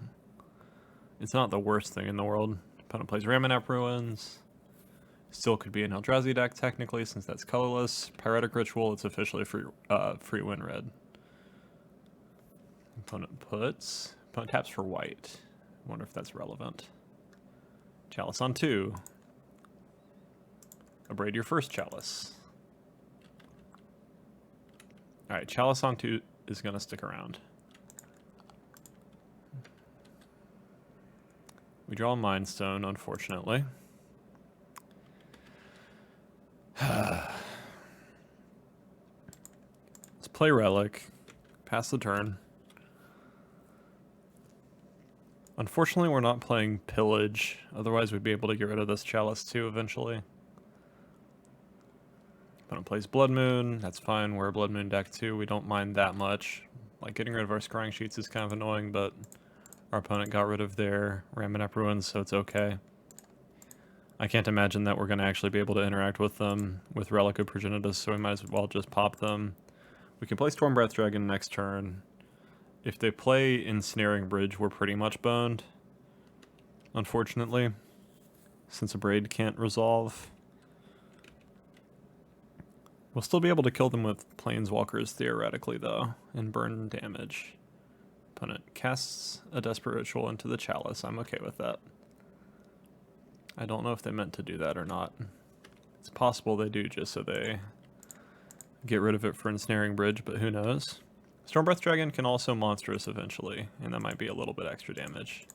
it's not the worst thing in the world. Opponent plays Ramunap Ruins. Still could be an Eldrazi deck technically, since that's colorless. Pyretic Ritual, it's officially free win red. Opponent taps for white. Wonder if that's relevant. Chalice on 2. Abrade your first Chalice. Alright, Chalice on 2 is going to stick around. We draw a Mind Stone, unfortunately. Let's play Relic. Pass the turn. Unfortunately, we're not playing Pillage. Otherwise, we'd be able to get rid of this Chalice too eventually. Opponent plays Blood Moon. That's fine. We're a Blood Moon deck too. We don't mind that much. Like, getting rid of our Scrying Sheets is kind of annoying, but our opponent got rid of their Ramunap Ruins, so it's okay. I can't imagine that we're going to actually be able to interact with them with Relic of Progenitus, so we might as well just pop them. We can play Stormbreath Dragon next turn. If they play Ensnaring Bridge, we're pretty much boned, unfortunately, since Abrade can't resolve. We'll still be able to kill them with Planeswalkers, theoretically, though, and burn damage. Opponent casts a Desperate Ritual into the Chalice. I'm okay with that. I don't know if they meant to do that or not. It's possible they do just so they get rid of it for Ensnaring Bridge, but who knows. Stormbreath Dragon can also Monstrous eventually, and that might be a little bit extra damage.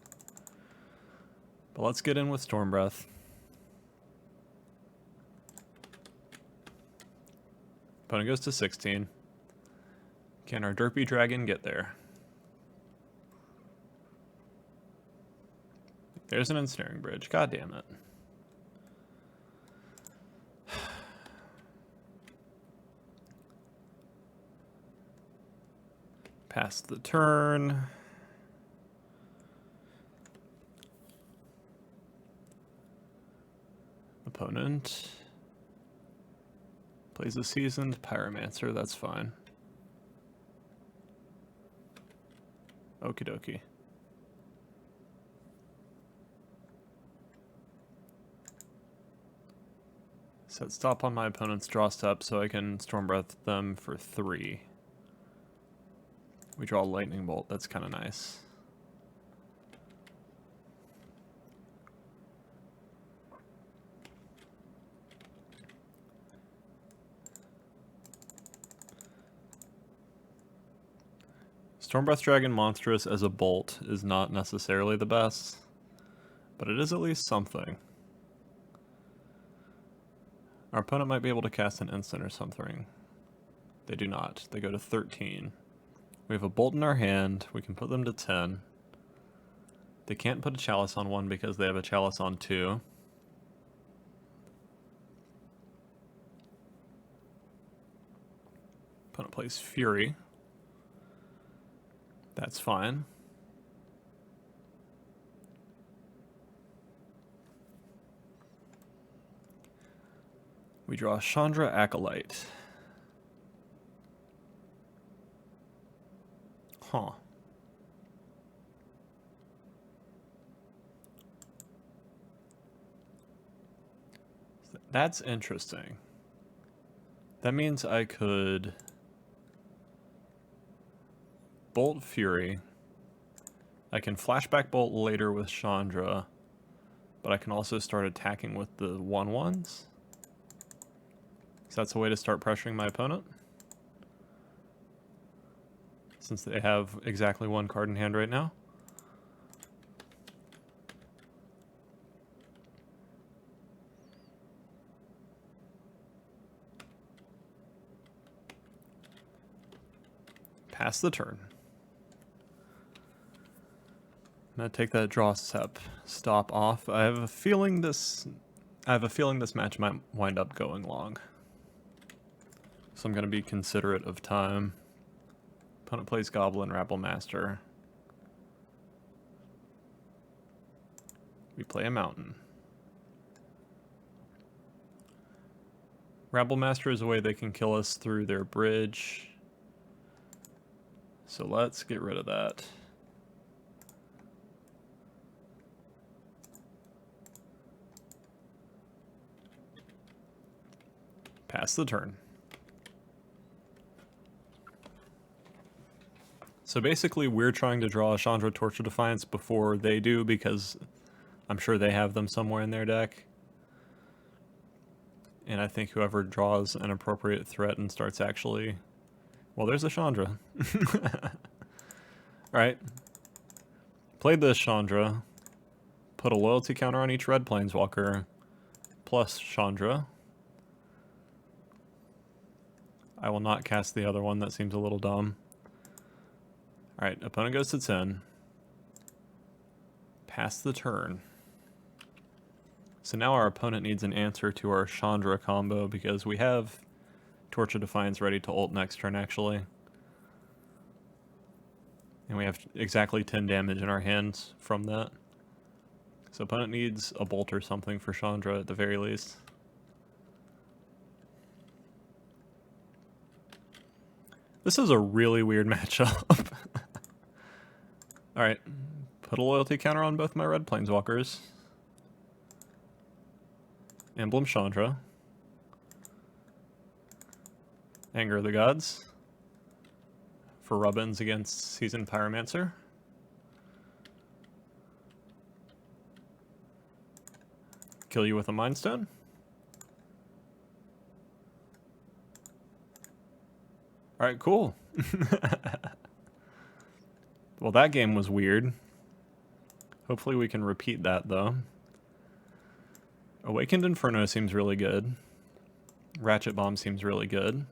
But let's get in with Stormbreath. Opponent goes to 16. Can our Derpy Dragon get there? There's an Ensnaring Bridge. God damn it. Pass the turn. Opponent plays a Seasoned Pyromancer. That's fine. Okie dokie. Set stop on my opponent's draw step so I can Stormbreath them for 3. We draw a Lightning Bolt. That's kind of nice. Stormbreath Dragon Monstrous as a bolt is not necessarily the best, but it is at least something. Our opponent might be able to cast an instant or something. They do not. They go to 13. We have a Bolt in our hand. We can put them to 10. They can't put a Chalice on 1 because they have a Chalice on 2. Opponent plays Fury. That's fine. We draw Chandra Acolyte. Huh. That's interesting. That means I could Bolt Fury. I can Flashback Bolt later with Chandra, but I can also start attacking with the 1/1s. So that's a way to start pressuring my opponent, since they have exactly 1 card in hand right now. Pass the turn. I'm gonna take that draw stop off. I have a feeling this match might wind up going long. So I'm gonna be considerate of time. Opponent plays Goblin Rabblemaster. We play a Mountain. Rabblemaster is a way they can kill us through their bridge. So let's get rid of that. Pass the turn. So basically we're trying to draw a Chandra Torch of Defiance before they do, because I'm sure they have them somewhere in their deck. And I think whoever draws an appropriate threat and starts actually... Well, there's a Chandra. Alright. Played this Chandra. Put a loyalty counter on each red planeswalker. Plus Chandra. I will not cast the other one, that seems a little dumb. Alright, opponent goes to 10. Pass the turn. So now our opponent needs an answer to our Chandra combo, because we have Torch of Defiance ready to ult next turn, actually. And we have exactly 10 damage in our hands from that. So opponent needs a Bolt or something for Chandra at the very least. This is a really weird matchup. Alright, put a loyalty counter on both my red planeswalkers. Emblem Chandra. Anger of the Gods. For rub-ins against Seasoned Pyromancer. Kill you with a Mind Stone. Alright, cool. Well, that game was weird. Hopefully we can repeat that, though. Awakened Inferno seems really good. Ratchet Bomb seems really good.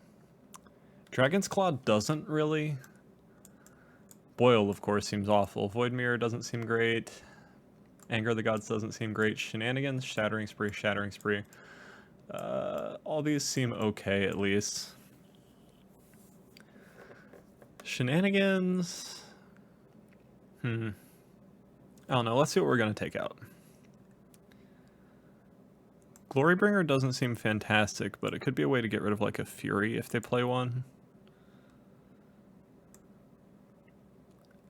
Dragon's Claw doesn't really. Boil, of course, seems awful. Void Mirror doesn't seem great. Anger of the Gods doesn't seem great. Shenanigans, Shattering Spree, Shattering Spree. All these seem okay, at least. Shenanigans... I don't know, let's see what we're going to take out. Glorybringer doesn't seem fantastic, but it could be a way to get rid of like a Fury if they play one.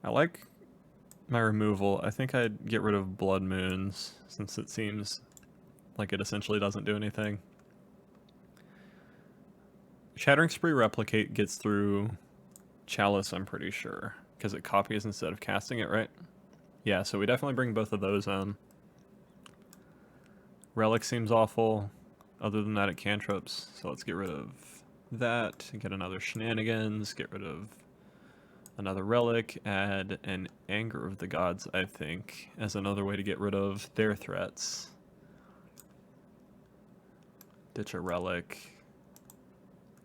I like my removal. I think I'd get rid of Blood Moons, since it seems like it essentially doesn't do anything. Shattering Spree Replicate gets through Chalice, I'm pretty sure, because it copies instead of casting it, right? Yeah, so we definitely bring both of those in. Relic seems awful. Other than that, it cantrips. So let's get rid of that. Get another Shenanigans. Get rid of another Relic. Add an Anger of the Gods, I think, as another way to get rid of their threats. Ditch a relic.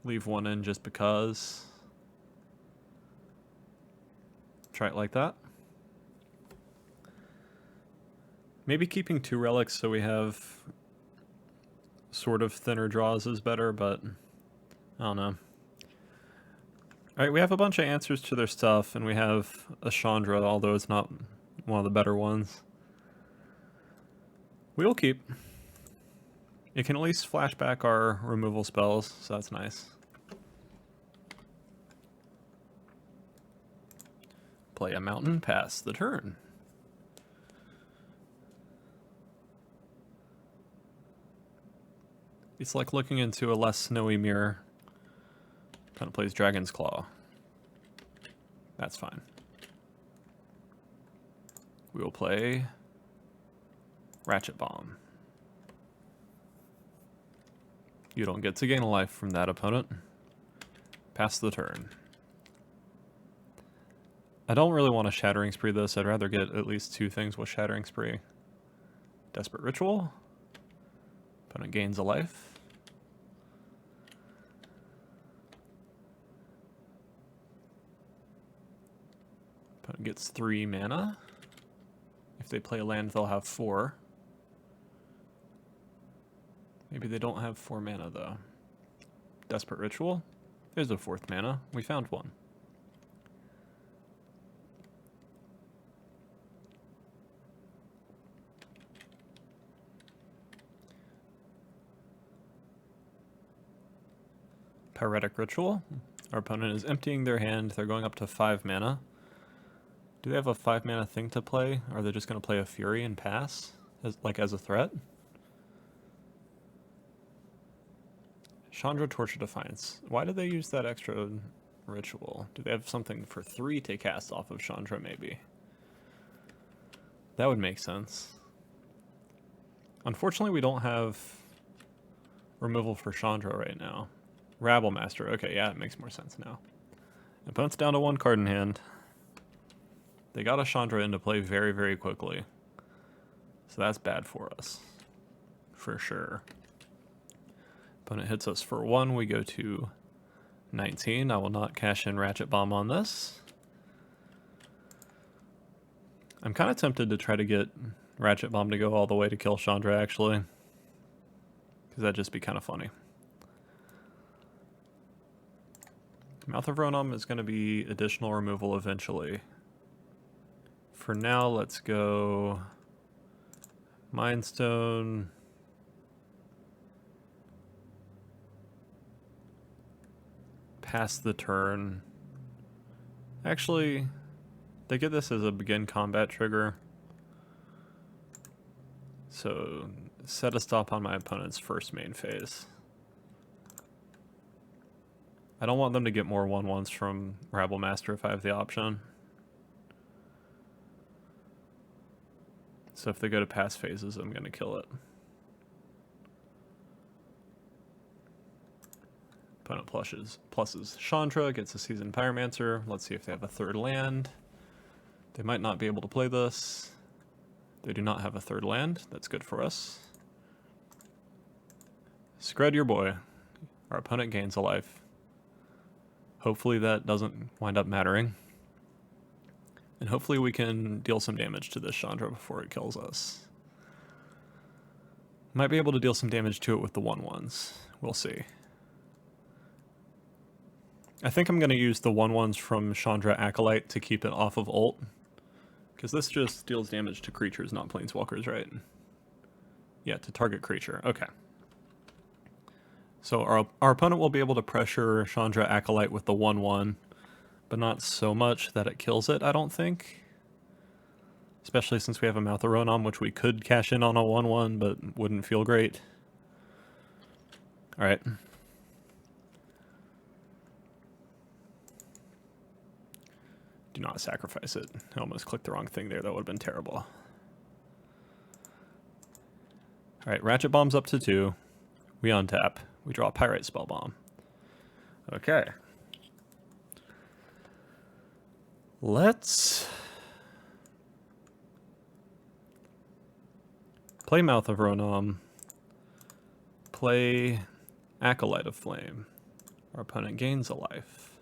Leave one in just because. Try it like that. Maybe keeping 2 relics so we have sort of thinner draws is better, but I don't know. Alright, we have a bunch of answers to their stuff, and we have a Chandra, although it's not one of the better ones. We will keep. It can at least flash back our removal spells, so that's nice. Play a mountain, pass the turn. It's like looking into a less snowy mirror. Kind of plays Dragon's Claw. That's fine. We will play Ratchet Bomb. You don't get to gain a life from that opponent. Pass the turn. I don't really want to Shattering Spree this. I'd rather get at least 2 things with Shattering Spree. Desperate Ritual. Opponent gains a life. Opponent gets 3 mana. If they play a land, they'll have 4. Maybe they don't have 4 mana, though. Desperate Ritual. There's a 4th mana. We found one. Pyretic Ritual. Our opponent is emptying their hand. They're going up to 5 mana. Do they have a 5 mana thing to play? Or are they just going to play a Fury and pass? As a threat? Chandra Torch of Defiance. Why did they use that extra ritual? Do they have something for 3 to cast off of Chandra, maybe? That would make sense. Unfortunately, we don't have removal for Chandra right now. Rabble Master. Okay, yeah, it makes more sense now. Opponent's down to 1 card in hand. They got a Chandra into play very, very quickly. So that's bad for us. For sure. Opponent hits us for 1. We go to 19. I will not cash in Ratchet Bomb on this. I'm kind of tempted to try to get Ratchet Bomb to go all the way to kill Chandra, actually. Because that'd just be kind of funny. Mouth of Ronom is going to be additional removal eventually. For now, let's go Mind Stone. Pass the turn. Actually, they get this as a begin combat trigger. So, set a stop on my opponent's first main phase. I don't want them to get more 1/1s from Rabble Master if I have the option. So if they go to pass phases, I'm going to kill it. Opponent pluses Chandra, gets a Seasoned Pyromancer. Let's see if they have a 3rd land. They might not be able to play this. They do not have a 3rd land. That's good for us. Skred your boy. Our opponent gains a life. Hopefully that doesn't wind up mattering. And hopefully we can deal some damage to this Chandra before it kills us. Might be able to deal some damage to it with the 1/1s. We'll see. I think I'm going to use the 1/1s from Chandra Acolyte to keep it off of ult. Because this just deals damage to creatures, not planeswalkers, right? Yeah, to target creature. Okay. So our opponent will be able to pressure Chandra Acolyte with the 1/1, but not so much that it kills it, I don't think. Especially since we have a Mouth of Ronom, which we could cash in on a 1/1, but wouldn't feel great. Alright. Do not sacrifice it. I almost clicked the wrong thing there. That would have been terrible. Alright, Ratchet Bomb's up to 2. We untap. We draw a Pyrite Spellbomb. Okay. Let's play Mouth of Ronom. play Acolyte of Flame. Our opponent gains a life.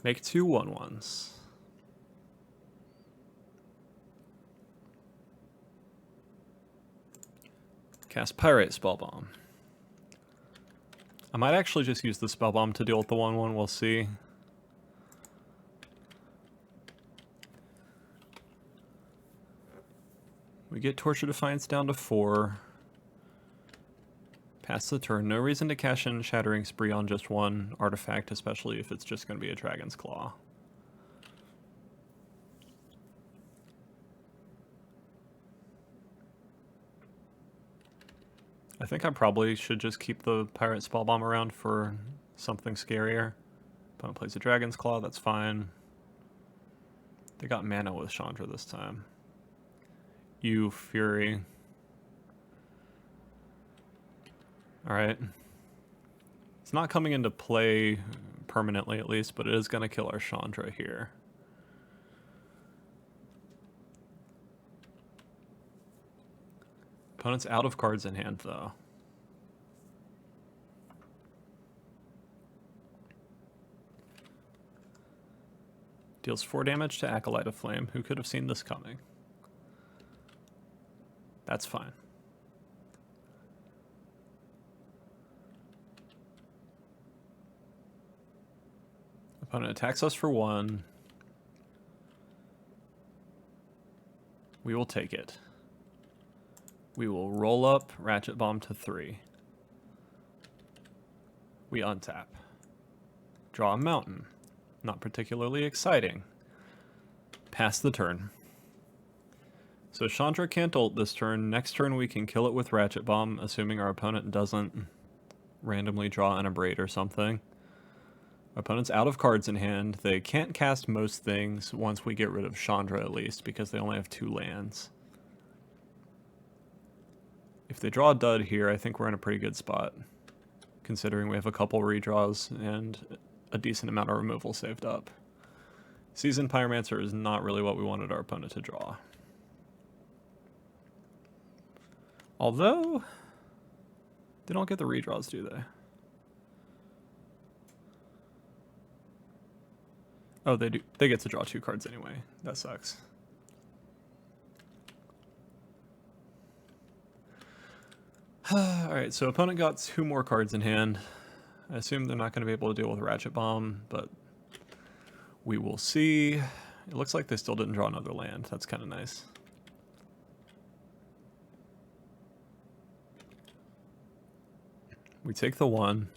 Make 2 1/1s. Cast Pyrite Spellbomb. I might actually just use the Spellbomb to deal with the 1/1, we'll see. We get Torch of Defiance down to 4. Pass the turn. No reason to cash in Shattering Spree on just one artifact, especially if it's just going to be a Dragon's Claw. I think I probably should just keep the Pirate Spellbomb around for something scarier. Opponent plays a Dragon's Claw, that's fine. They got mana with Chandra this time. You Fury. Alright. It's not coming into play permanently at least, but it is going to kill our Chandra here. Opponent's out of cards in hand though. Deals 4 damage to Acolyte of Flame. Who could have seen this coming? That's fine. Opponent attacks us for 1. We will take it. We will roll up Ratchet Bomb to 3. We untap. Draw a mountain. Not particularly exciting. Pass the turn. So Chandra can't ult this turn. Next turn we can kill it with Ratchet Bomb, assuming our opponent doesn't randomly draw an Abrade or something. Our opponent's out of cards in hand. They can't cast most things once we get rid of Chandra at least, because they only have 2 lands. If they draw a dud here, I think we're in a pretty good spot, considering we have a couple redraws and a decent amount of removal saved up. Seasoned Pyromancer is not really what we wanted our opponent to draw. Although, they don't get the redraws, do they? Oh, they do. They get to draw 2 cards anyway. That sucks. Alright, so opponent got 2 more cards in hand. I assume they're not going to be able to deal with Ratchet Bomb, but we will see. It looks like they still didn't draw another land. That's kind of nice. We take the 1.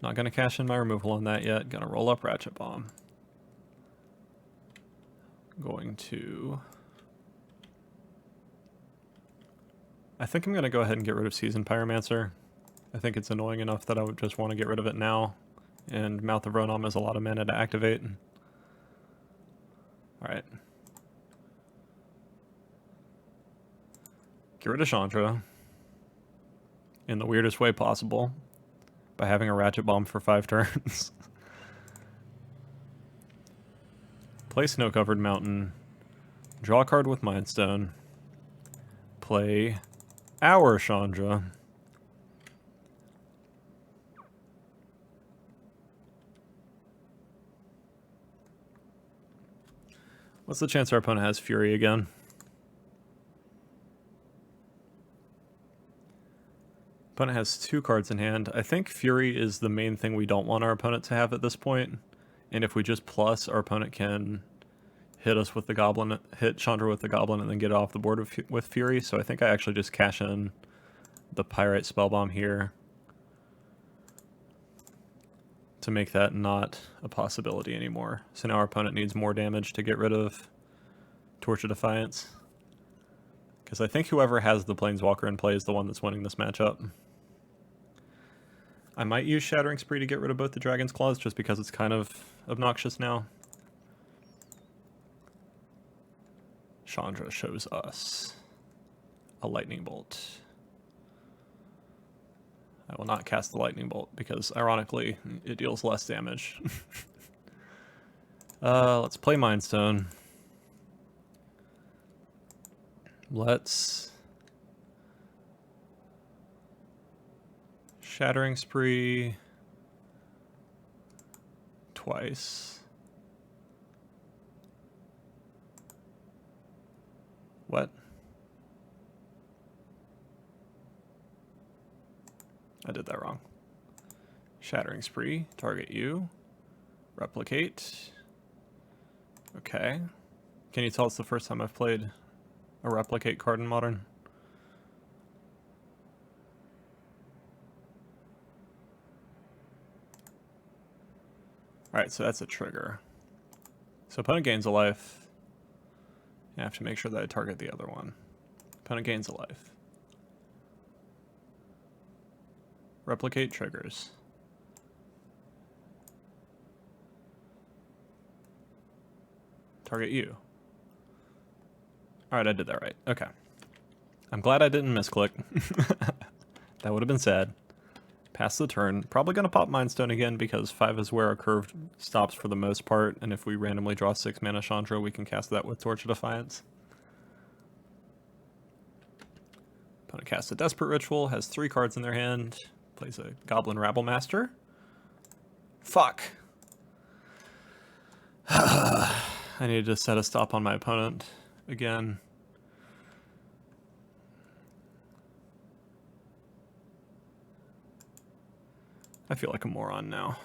Not going to cash in my removal on that yet. Going to roll up Ratchet Bomb. Going to... I think I'm going to go ahead and get rid of Seasoned Pyromancer. I think it's annoying enough that I would just want to get rid of it now. And Mouth of Ronom has a lot of mana to activate. Alright. Get rid of Chandra. In the weirdest way possible. By having a Ratchet Bomb for 5 turns. Play Snow-Covered Mountain. Draw a card with Mind Stone. Play our Chandra. What's the chance our opponent has Fury again? Opponent has 2 cards in hand. I think Fury is the main thing we don't want our opponent to have at this point. And if we just plus, our opponent can hit us with the Goblin, hit Chandra with the Goblin, and then get off the board with Fury. So I think I actually just cash in the Pyrite Spellbomb here to make that not a possibility anymore. So now our opponent needs more damage to get rid of Torch of Defiance. Because I think whoever has the Planeswalker in play is the one that's winning this matchup. I might use Shattering Spree to get rid of both the Dragon's Claws, just because it's kind of obnoxious now. Chandra shows us a Lightning Bolt. I will not cast the Lightning Bolt, because ironically, it deals less damage. Let's play Mind Stone. Let's Shattering Spree twice. What? I did that wrong. Shattering Spree, target you. Replicate. Okay. Can you tell it's the first time I've played a replicate card in Modern? Alright, so that's a trigger. So opponent gains a life. I have to make sure that I target the other one. Opponent gains a life. Replicate triggers. Target you. Alright, I did that right. Okay. I'm glad I didn't misclick. That would have been sad. Pass the turn. Probably going to pop Mind Stone again because 5 is where our curve stops for the most part, and if we randomly draw 6 mana Chandra, we can cast that with Torch of Defiance. Opponent casts a Desperate Ritual, has 3 cards in their hand, plays a Goblin Rabblemaster. Fuck! I needed to set a stop on my opponent again. I feel like a moron now.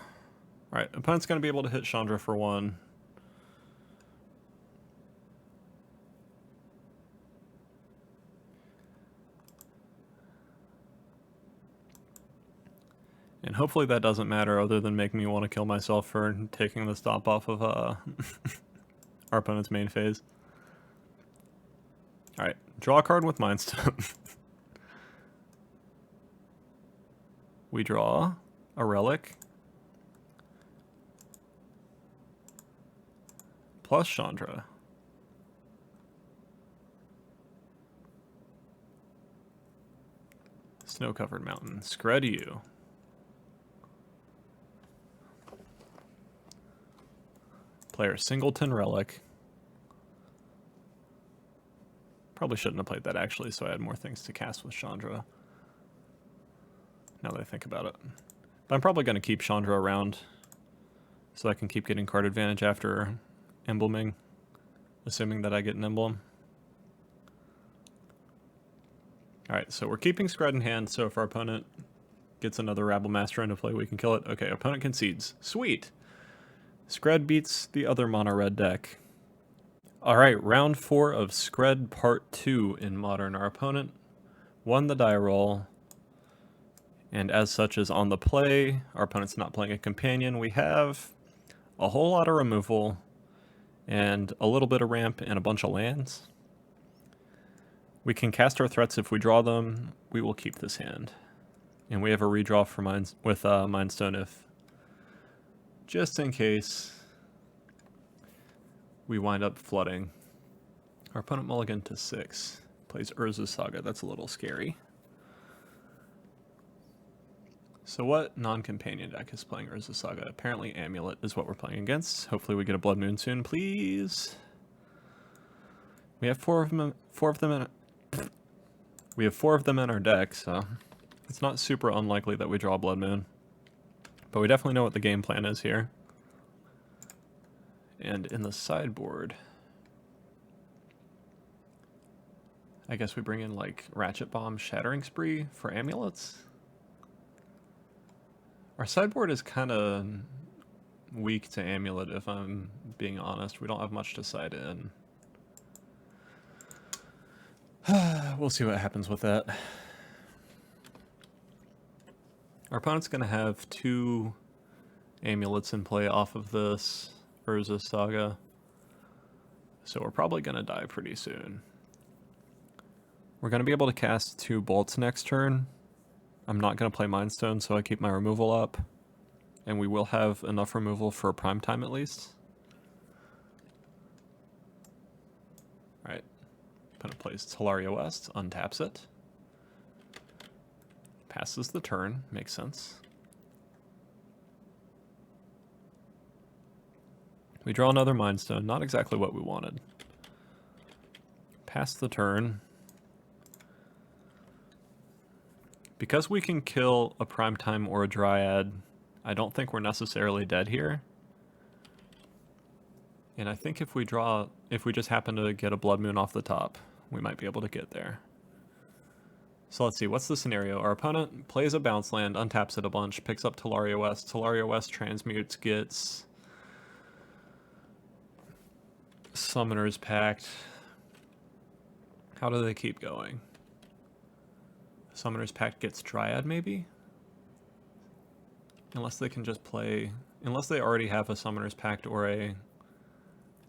Alright, opponent's going to be able to hit Chandra for 1. And hopefully that doesn't matter other than make me want to kill myself for taking the stop off of our opponent's main phase. Alright, draw a card with Mind Stone. We draw a relic. Plus Chandra. Snow-covered mountain. Skred you. Player Singleton Relic. Probably shouldn't have played that actually, so I had more things to cast with Chandra. Now that I think about it. But I'm probably going to keep Chandra around so I can keep getting card advantage after embleming, assuming that I get an emblem. Alright, so we're keeping Skred in hand, so if our opponent gets another Rabblemaster into play, we can kill it. Okay, opponent concedes. Sweet! Skred beats the other mono-red deck. Alright, round 4 of Skred Part 2 in Modern. Our opponent won the die roll, and as such is on the play. Our opponent's not playing a companion. We have a whole lot of removal, and a little bit of ramp, and a bunch of lands. We can cast our threats if we draw them. We will keep this hand. And we have a redraw for Mind Stone if, just in case we wind up flooding. Our opponent mulligan to 6. Plays Urza's Saga. That's a little scary. So what non-companion deck is playing Urza's Saga? Apparently Amulet is what we're playing against. Hopefully we get a Blood Moon soon, please. We have four of them in our deck, so it's not super unlikely that we draw Blood Moon. But we definitely know what the game plan is here. And in the sideboard, I guess we bring in like Ratchet Bomb, Shattering Spree for amulets. Our sideboard is kind of weak to Amulet, if I'm being honest. We don't have much to side in. We'll see what happens with that. Our opponent's going to have 2 amulets in play off of this Urza's Saga, so we're probably going to die pretty soon. We're going to be able to cast 2 bolts next turn. I'm not going to play Mind Stone, so I keep my removal up, and we will have enough removal for a prime time at least. Alright, opponent plays Talaria West, untaps it. Passes the turn, makes sense. We draw another Mind Stone. Not exactly what we wanted. Pass the turn. Because we can kill a Primetime or a Dryad, I don't think we're necessarily dead here. And I think if we just happen to get a Blood Moon off the top, we might be able to get there. So let's see, what's the scenario? Our opponent plays a bounce land, untaps it a bunch, picks up Tolaria West. Tolaria West transmutes, gets Summoner's Pact. How do they keep going? Summoner's Pact gets Dryad, maybe? Unless they can just play... Unless they already have a Summoner's Pact or a...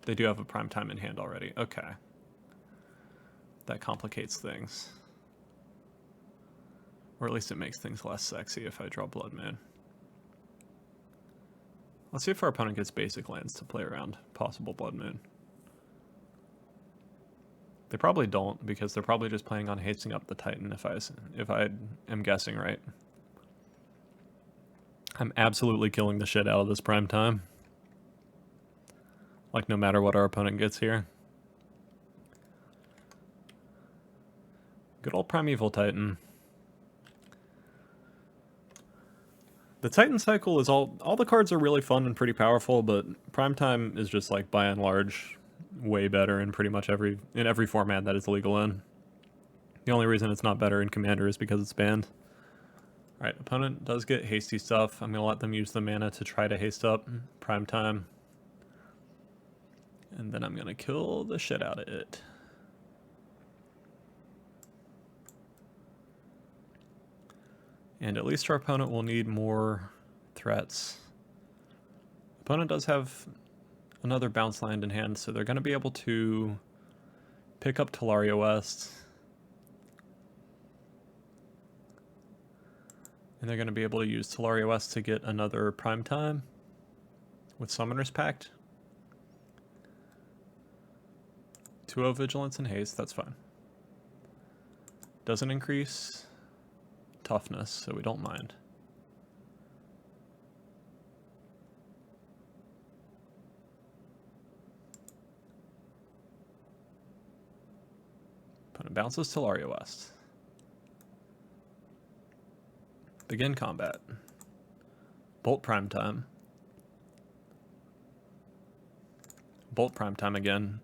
They do have a Primetime in hand already. Okay. That complicates things. Or at least it makes things less sexy if I draw Blood Moon. Let's see if our opponent gets basic lands to play around possible Blood Moon. They probably don't, because they're probably just planning on hasting up the Titan if I am guessing right. I'm absolutely killing the shit out of this Primetime. Like, no matter what our opponent gets here. Good old Primeval Titan. The Titan cycle is all the cards are really fun and pretty powerful, but Primetime is just, like, by and large way better in pretty much every format that it's legal in. The only reason it's not better in Commander is because it's banned. Alright, opponent does get hasty stuff. I'm going to let them use the mana to try to haste up Primetime. And then I'm going to kill the shit out of it. And at least our opponent will need more threats. Opponent does have another bounce land in hand, so they're going to be able to pick up Tolaria West. And they're going to be able to use Tolaria West to get another Primetime with Summoner's Pact. 2-0 Vigilance and Haste, that's fine. Doesn't increase toughness, so we don't mind. Opponent bounces Tolaria West. Begin combat. Bolt Primetime. Bolt Primetime again.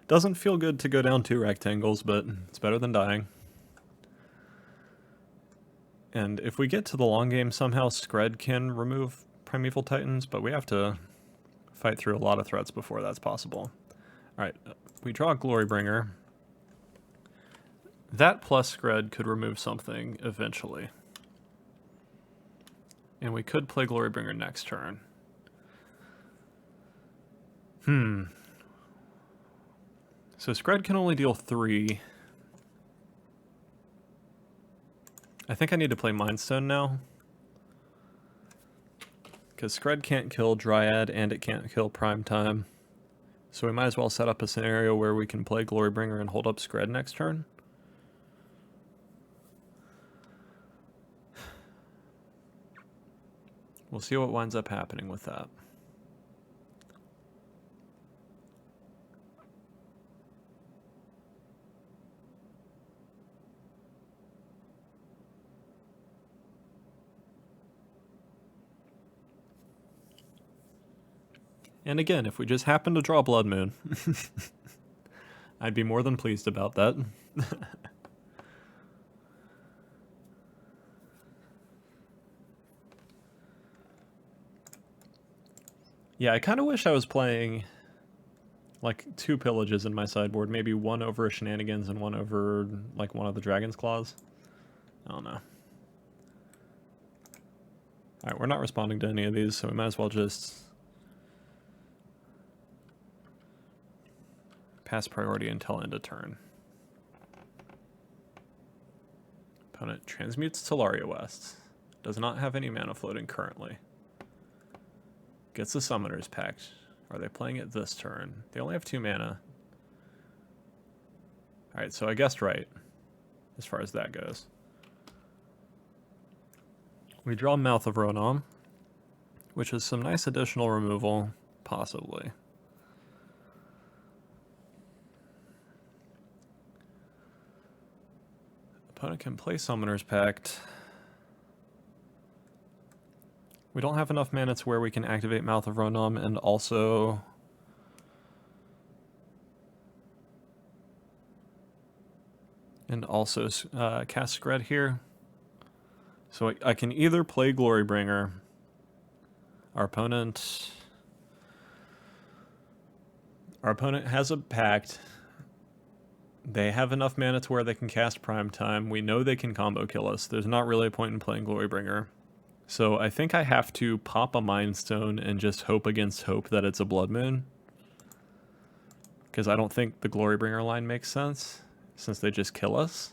Doesn't feel good to go down 2 rectangles, but it's better than dying. And if we get to the long game, somehow Skred can remove Primeval Titans, but we have to fight through a lot of threats before that's possible. Alright, we draw Glorybringer. That plus Skred could remove something eventually. And we could play Glorybringer next turn. So Skred can only deal 3. I think I need to play Mind Stone now. Because Skred can't kill Dryad and it can't kill Primetime. So we might as well set up a scenario where we can play Glorybringer and hold up Skred next turn. We'll see what winds up happening with that. And again, if we just happen to draw Blood Moon, I'd be more than pleased about that. Yeah, I kind of wish I was playing like 2 pillages in my sideboard, maybe one over a Shenanigans and one over like one of the Dragon's Claws. I don't know. Alright, we're not responding to any of these, so we might as well just pass priority until end of turn. Opponent transmutes Tolaria West. Does not have any mana floating currently. Gets the Summoner's Pact. Are they playing it this turn? They only have 2 mana. Alright, so I guessed right, as far as that goes. We draw Mouth of Ronom, which is some nice additional removal, possibly. Opponent can play Summoner's Pact. We don't have enough mana to where we can activate Mouth of Ronom and also... cast Skred here. So I can either play Glorybringer. Our opponent has a pact. They have enough mana to where they can cast Prime Time. We know they can combo kill us. There's not really a point in playing Glorybringer. So I think I have to pop a Mind Stone and just hope against hope that it's a Blood Moon. Because I don't think the Glorybringer line makes sense, since they just kill us.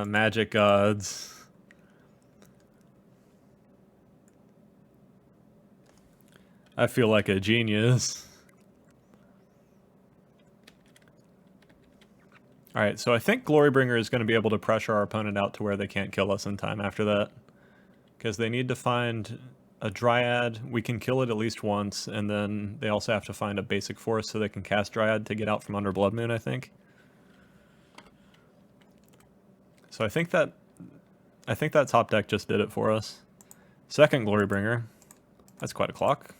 Magic gods. I feel like a genius. Alright, so I think Glorybringer is going to be able to pressure our opponent out to where they can't kill us in time after that. Because they need to find a Dryad. We can kill it at least once, and then they also have to find a basic force so they can cast Dryad to get out from under Blood Moon, I think. So I think that top deck just did it for us. Second Glorybringer. That's quite a clock.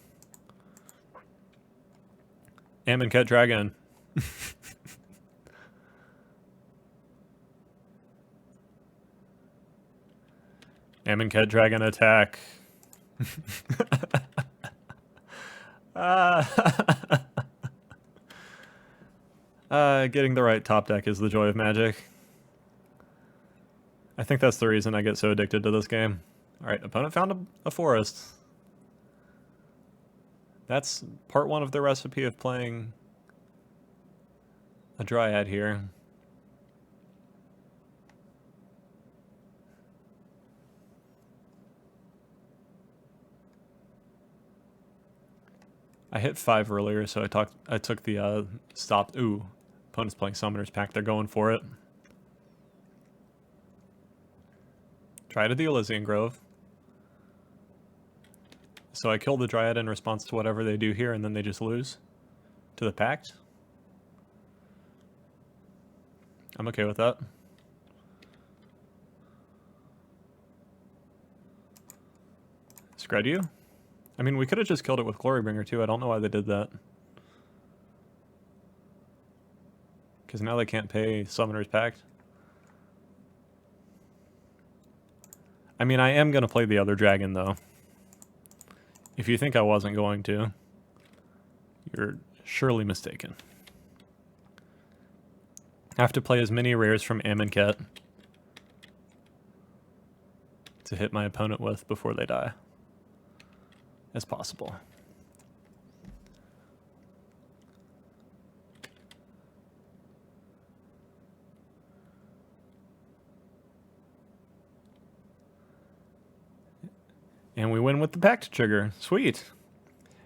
Amonkhet Dragon. Amonkhet Dragon attack. Getting the right top deck is the joy of Magic. I think that's the reason I get so addicted to this game. Alright, opponent found a forest. That's part one of the recipe of playing a Dryad here. I hit 5 earlier, so I took the stop. Ooh, opponent's playing Summoner's Pact. They're going for it. Try to the Elysian Grove. So I kill the Dryad in response to whatever they do here, and then they just lose to the Pact. I'm okay with that. Skred you? I mean, we could have just killed it with Glorybringer too. I don't know why they did that. Because now they can't pay Summoner's Pact. I mean, I am going to play the other dragon, though. If you think I wasn't going to, you're surely mistaken. I have to play as many rares from Amonkhet to hit my opponent with before they die as possible. And we win with the Pact trigger. Sweet.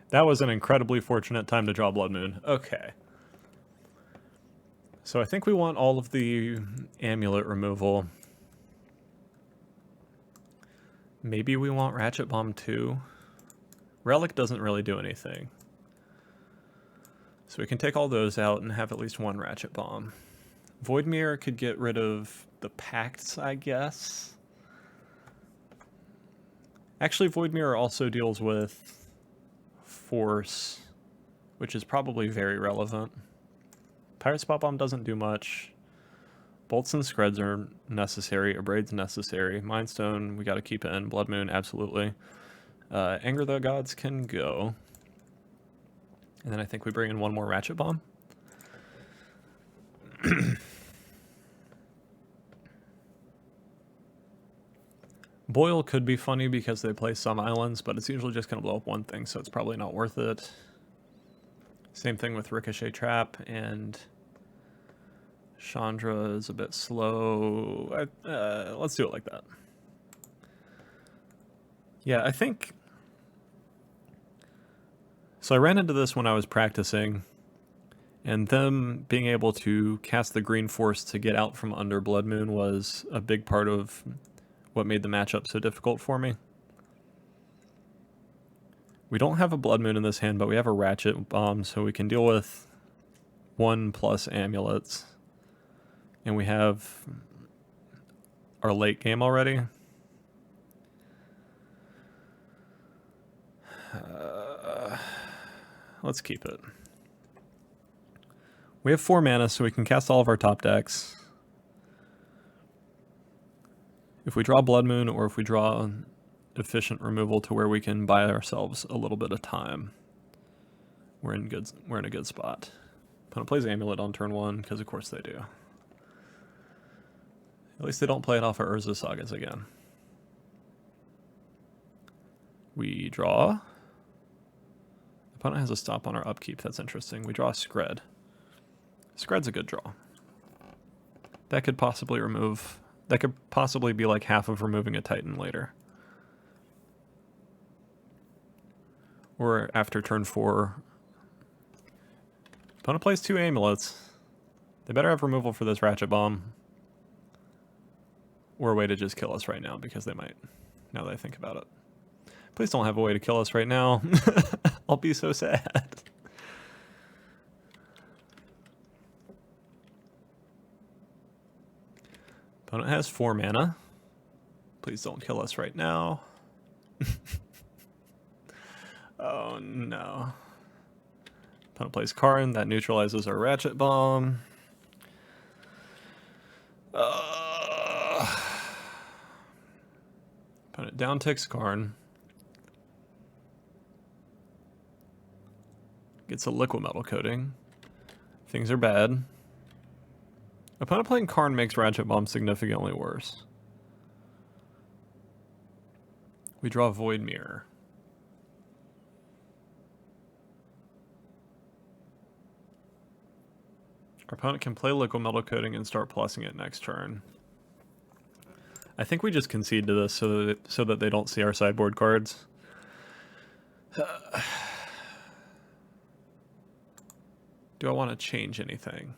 That was an incredibly fortunate time to draw Blood Moon. Okay. So I think we want all of the Amulet removal. Maybe we want Ratchet Bomb too. Relic doesn't really do anything. So we can take all those out and have at least one Ratchet Bomb. Void Mirror could get rid of the Pacts, I guess. Actually, Void Mirror also deals with Force, which is probably very relevant. Pirate Spot Bomb doesn't do much. Bolts and Skreds are necessary. Abrade's necessary. Mind Stone, we gotta keep it in. Blood Moon, absolutely. Anger the Gods can go. And then I think we bring in one more Ratchet Bomb. Boil could be funny because they play some islands, but it's usually just going to blow up one thing, so it's probably not worth it. Same thing with Ricochet Trap, and Chandra is a bit slow. Let's do it like that. Yeah, I think... So I ran into this when I was practicing, And them being able to cast the Green Force to get out from under Blood Moon was a big part of what made the matchup so difficult for me. We don't have a Blood Moon in this hand, but we have a Ratchet Bomb, so we can deal with 1+ amulets. And we have our late game already. Let's keep it. We have 4 mana, so we can cast all of our top decks. If we draw Blood Moon, or if we draw efficient removal to where we can buy ourselves a little bit of time, we're in a good spot. Opponent plays Amulet on turn 1, because of course they do. At least they don't play it off of Urza Sagas again. We draw. Opponent has a stop on our upkeep. That's interesting. We draw a Skred. Skred's a good draw. That could possibly remove... That could possibly be like half of removing a Titan later. Or after turn 4. Opponent plays 2 amulets. They better have removal for this Ratchet Bomb. Or a way to just kill us right now, because they might, now that I think about it. Please don't have a way to kill us right now. I'll be so sad. Opponent has 4 mana. Please don't kill us right now. Oh no. Opponent plays Karn. That neutralizes our Ratchet Bomb. Opponent down ticks Karn. Gets a Liquid Metal Coating. Things are bad. Opponent playing Karn makes Ratchet Bomb significantly worse. We draw Void Mirror. Our opponent can play Liquid Metal Coating and start plussing it next turn. I think we just concede to this so that they don't see our sideboard cards. Do I want to change anything?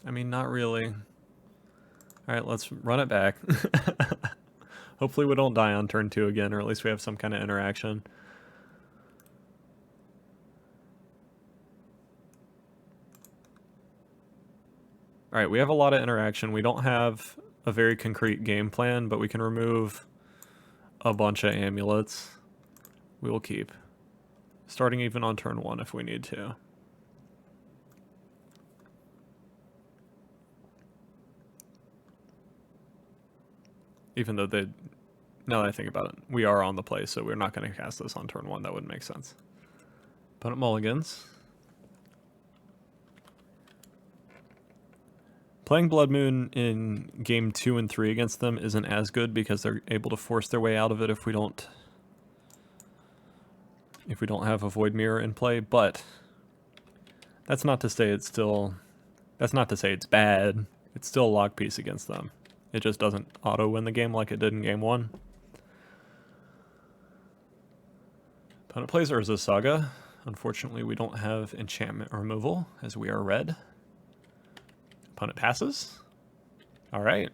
I mean, not really. Alright, let's run it back. Hopefully we don't die on turn 2 again, or at least we have some kind of interaction. Alright, we have a lot of interaction. We don't have a very concrete game plan, but we can remove a bunch of amulets. We will keep. Starting even on turn 1 if we need to. Even though they, now that I think about it, we are on the play, so we're not going to cast this on turn 1. That wouldn't make sense. Opponent mulligans. Playing Blood Moon in game 2 and 3 against them isn't as good because they're able to force their way out of it if we don't have a Void Mirror in play, but that's not to say it's bad. It's still a lock piece against them. It just doesn't auto-win the game like it did in game 1. Opponent plays Urza Saga. Unfortunately, we don't have enchantment removal, as we are red. Opponent passes. Alright.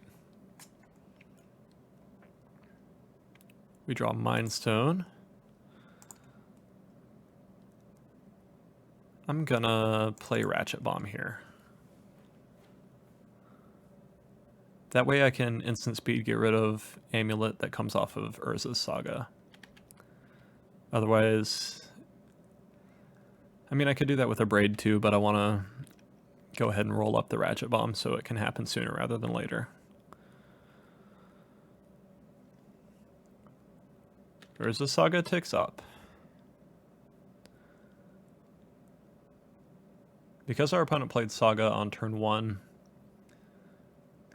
We draw Mind Stone. I'm gonna play Ratchet Bomb here. That way I can instant speed get rid of Amulet that comes off of Urza's Saga. Otherwise, I mean, I could do that with a Braid too, but I want to go ahead and roll up the Ratchet Bomb so it can happen sooner rather than later. Urza's Saga ticks up. Because our opponent played Saga on turn 1,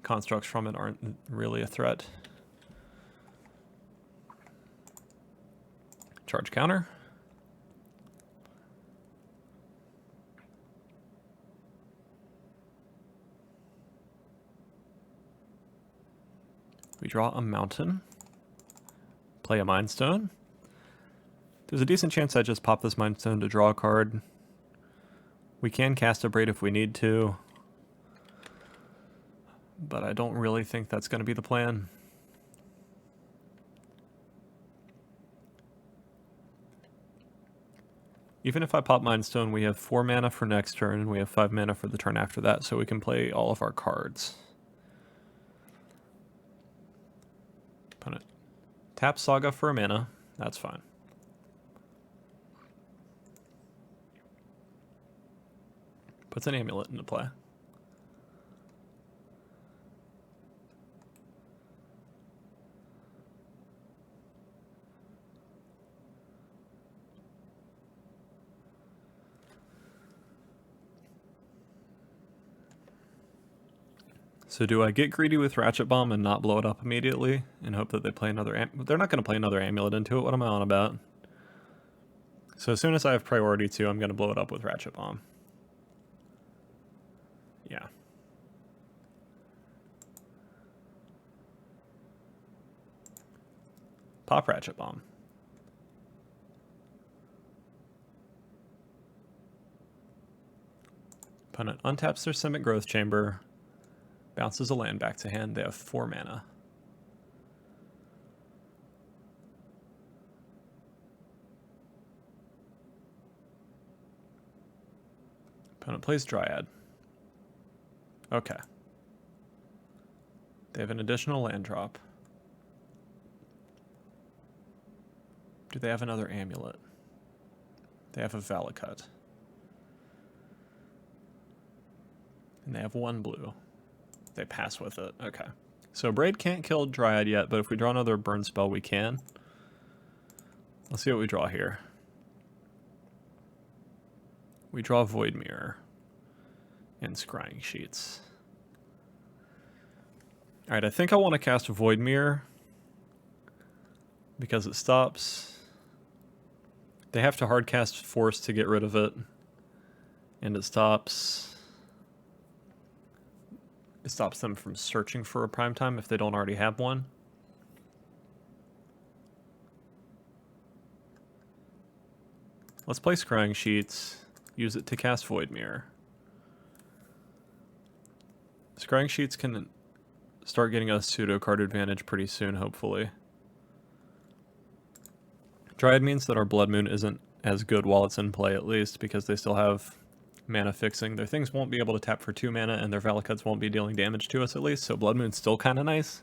constructs from it aren't really a threat. Charge counter. We draw a mountain. Play a Mind Stone. There's a decent chance I just pop this Mind Stone to draw a card. We can cast a Braid if we need to, but I don't really think that's going to be the plan. Even if I pop Mind Stone, we have 4 mana for next turn, and we have 5 mana for the turn after that, so we can play all of our cards. Opponent tap Saga for a mana. That's fine. Puts an Amulet into play. So do I get greedy with Ratchet Bomb and not blow it up immediately and hope that they play another they're not going to play another Amulet into it. What am I on about? So as soon as I have priority 2, I'm going to blow it up with Ratchet Bomb. Yeah. Pop Ratchet Bomb. Opponent untaps their Simic Growth Chamber. Bounces a land back to hand. They have 4 mana. Opponent plays Dryad. Okay. They have an additional land drop. Do they have another Amulet? They have a Valakut. And they have 1 blue. They pass with it. Okay. So Braid can't kill Dryad yet, but if we draw another burn spell, we can. Let's see what we draw here. We draw Void Mirror and Scrying Sheets. Alright, I think I want to cast Void Mirror because it stops. They have to hardcast Force to get rid of it, and it stops them from searching for a primetime if they don't already have one. Let's play Scrying Sheets, use it to cast Void Mirror. Scrying Sheets can start getting us pseudo card advantage pretty soon, hopefully. Dryad means that our Blood Moon isn't as good while it's in play, at least, because they still have mana fixing. Their things won't be able to tap for 2 mana, and their Valakuts won't be dealing damage to us, at least, so Blood Moon's still kind of nice.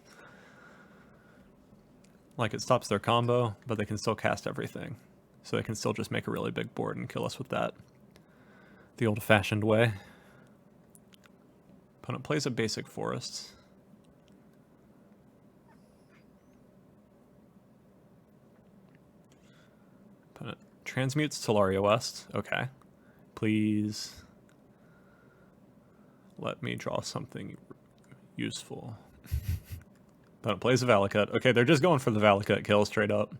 Like, it stops their combo, but they can still cast everything. So they can still just make a really big board and kill us with that. The old-fashioned way. Opponent plays a basic forest. Opponent transmutes Tolaria West. Okay. Please let me draw something useful. Opponent plays a Valakut. Okay, they're just going for the Valakut kill straight up.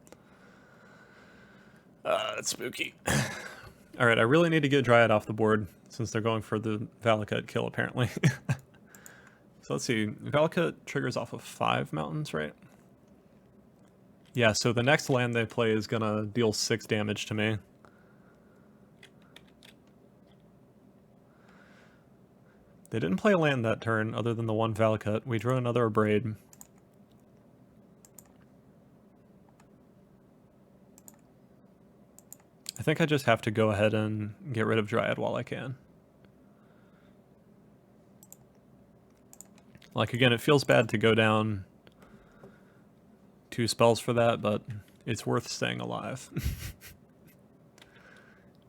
That's spooky. Alright, I really need to get Dryad off the board since they're going for the Valakut kill, apparently. So let's see. Valakut triggers off of 5 mountains, right? Yeah, so the next land they play is going to deal 6 damage to me. They didn't play a land that turn other than the 1 Valakut. We drew another Braid. I think I just have to go ahead and get rid of Dryad while I can. Like, again, it feels bad to go down 2 spells for that, but it's worth staying alive.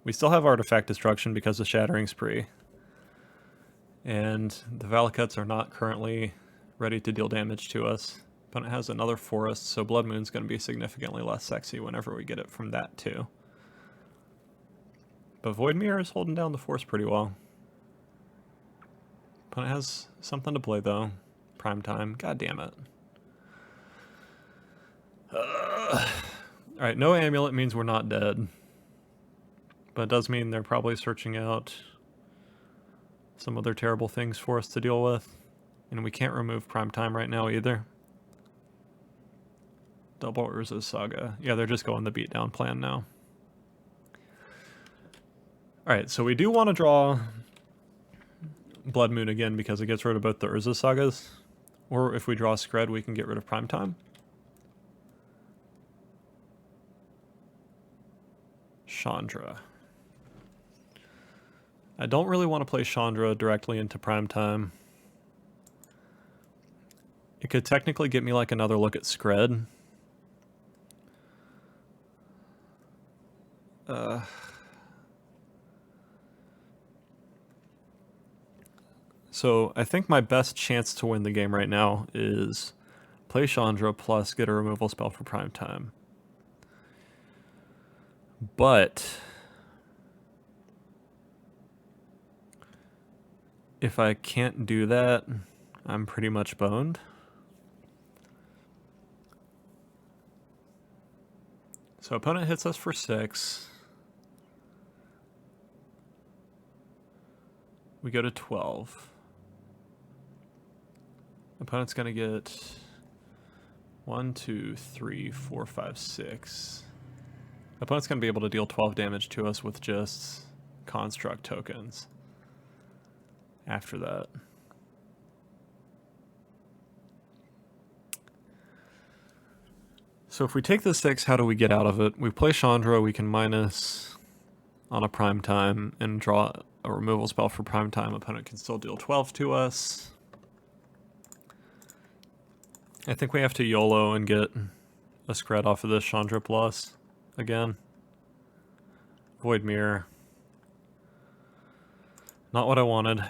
We still have Artifact Destruction because of Shattering Spree. And the Valakuts are not currently ready to deal damage to us. Opponent has another forest, so Blood Moon's going to be significantly less sexy whenever we get it from that too. But Void Mirror is holding down the force pretty well. Opponent has something to play though. Prime time. God damn it. Alright, no Amulet means we're not dead. But it does mean they're probably searching out some other terrible things for us to deal with. And we can't remove Prime Time right now either. Double Urza's Saga. Yeah, they're just going the beatdown plan now. Alright, so we do want to draw Blood Moon again because it gets rid of both the Urza Sagas. Or if we draw Skred, we can get rid of Primetime. Chandra. I don't really want to play Chandra directly into Primetime. It could technically get me like another look at Skred. So I think my best chance to win the game right now is play Chandra plus get a removal spell for Primetime. But if I can't do that, I'm pretty much boned. So opponent hits us for 6. We go to 12. Opponent's gonna get 1, 2, 3, 4, 5, 6. Opponent's gonna be able to deal 12 damage to us with just construct tokens after that. So if we take the 6, how do we get out of it? We play Chandra, we can minus on a Primetime and draw a removal spell for Primetime. Opponent can still deal 12 to us. I think we have to YOLO and get a Skred off of this Chandra plus again. Void Mirror. Not what I wanted.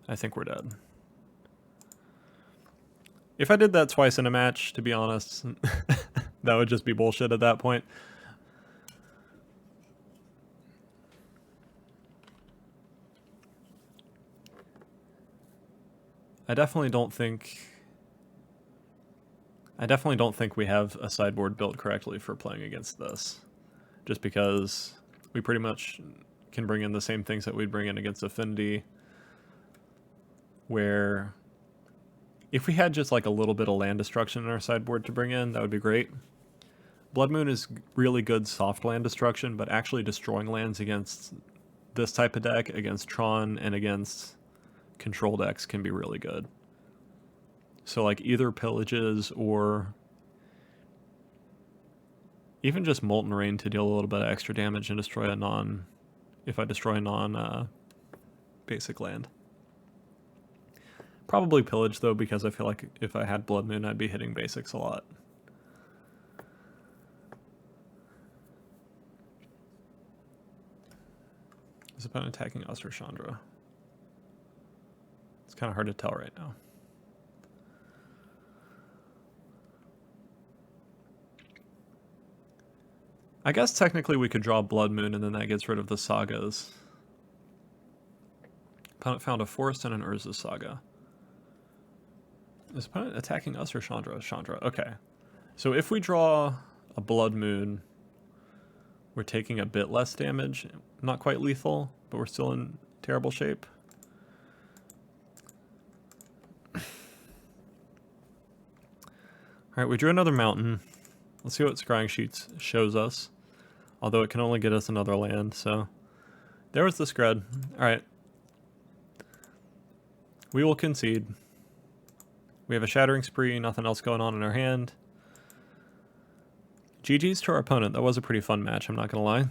I think we're dead. If I did that twice in a match, to be honest, that would just be bullshit at that point. I definitely don't think we have a sideboard built correctly for playing against this. Just because we pretty much can bring in the same things that we'd bring in against Affinity, where if we had just like a little bit of land destruction in our sideboard to bring in, that would be great. Blood Moon is really good soft land destruction, but actually destroying lands against this type of deck, against Tron, and against control decks can be really good. So like either Pillages or even just Molten Rain to deal a little bit of extra damage and destroy a non... if I destroy a non-basic land. Probably Pillage though, because I feel like if I had Blood Moon I'd be hitting basics a lot. Is opponent attacking us or Chandra? It's kind of hard to tell right now. I guess technically we could draw Blood Moon and then that gets rid of the sagas. Opponent found a Forest and an Urza Saga. Is opponent attacking us or Chandra? Chandra, okay. So if we draw a Blood Moon, we're taking a bit less damage. Not quite lethal, but we're still in terrible shape. Alright, we drew another mountain. Let's see what Scrying Sheets shows us. Although it can only get us another land, so... There was the Skred. Alright. We will concede. We have a Shattering Spree, nothing else going on in our hand. GG's to our opponent. That was a pretty fun match, I'm not gonna lie.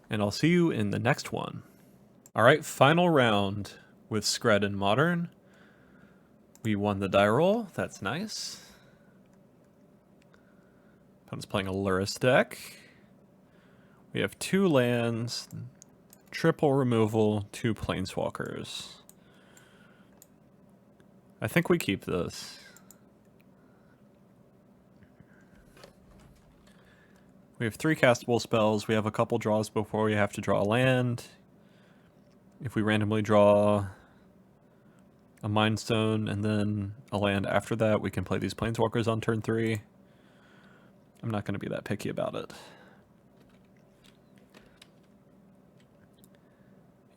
And I'll see you in the next one. Alright, final round with Skred in Modern. We won the die roll, that's nice. Opponent's playing a Lurrus deck. We have 2 lands, triple removal, 2 planeswalkers. I think we keep this. We have 3 castable spells. We have a couple draws before we have to draw a land. If we randomly draw a Mind Stone and then a land after that, we can play these planeswalkers on turn 3. I'm not going to be that picky about it.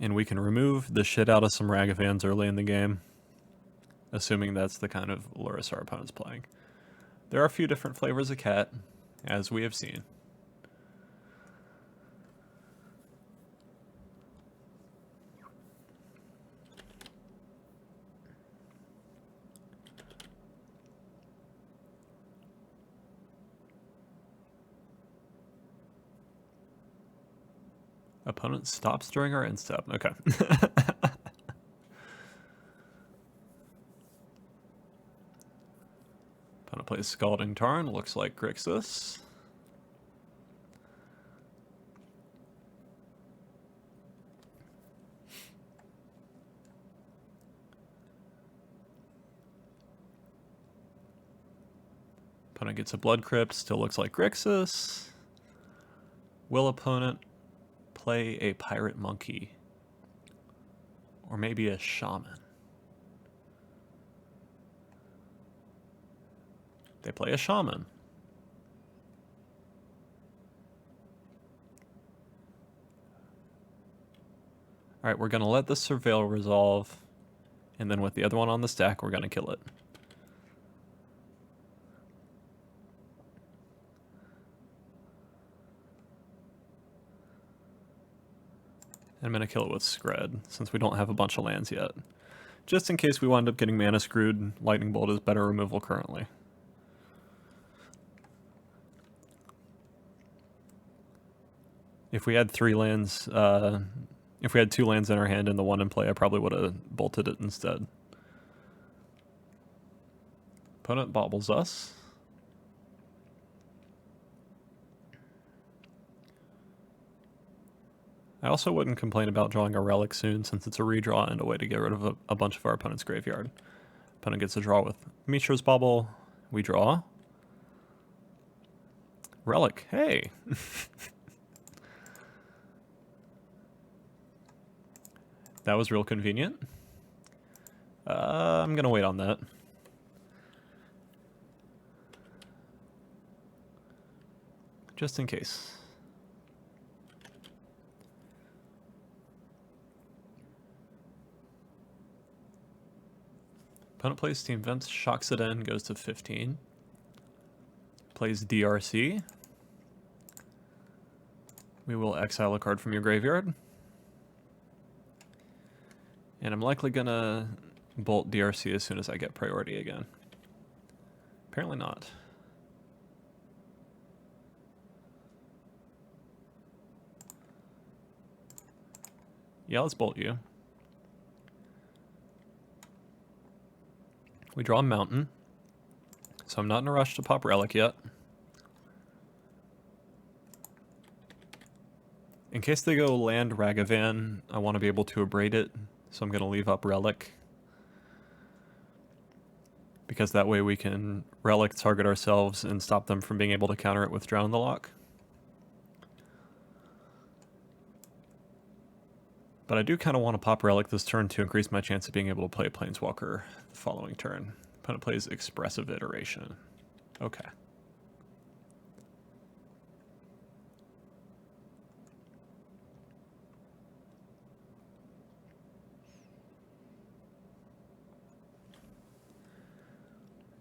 And we can remove the shit out of some Ragavans early in the game, assuming that's the kind of Lurrus our opponent's playing. There are a few different flavors of cat, as we have seen. Opponent stops during our end step. Okay. Opponent plays Scalding Tarn. Looks like Grixis. Opponent gets a Blood Crypt. Still looks like Grixis. Will opponent play a Pirate Monkey? Or maybe a Shaman? They play a Shaman. Alright, we're going to let the Surveil resolve, and then with the other one on the stack, we're going to kill it. I'm going to kill it with Skred, since we don't have a bunch of lands yet. Just in case we wind up getting mana screwed, Lightning Bolt is better removal currently. If we had 3 lands, if we had 2 lands in our hand and the one in play, I probably would have bolted it instead. Opponent bobbles us. I also wouldn't complain about drawing a Relic soon, since it's a redraw and a way to get rid of a bunch of our opponent's graveyard. Opponent gets a draw with Mishra's Bauble. We draw. Relic, hey! That was real convenient. I'm gonna wait on that. Just in case. Opponent plays Team Vents, shocks it in, goes to 15. Plays DRC. We will exile a card from your graveyard. And I'm likely gonna bolt DRC as soon as I get priority again. Apparently not. Yeah, let's bolt you. We draw a mountain, so I'm not in a rush to pop Relic yet. In case they go land Ragavan, I want to be able to abrade it, so I'm going to leave up Relic. Because that way we can Relic target ourselves and stop them from being able to counter it with Drown the Lock. But I do kind of want to pop Relic this turn to increase my chance of being able to play Planeswalker the following turn. Opponent plays Expressive Iteration. Okay.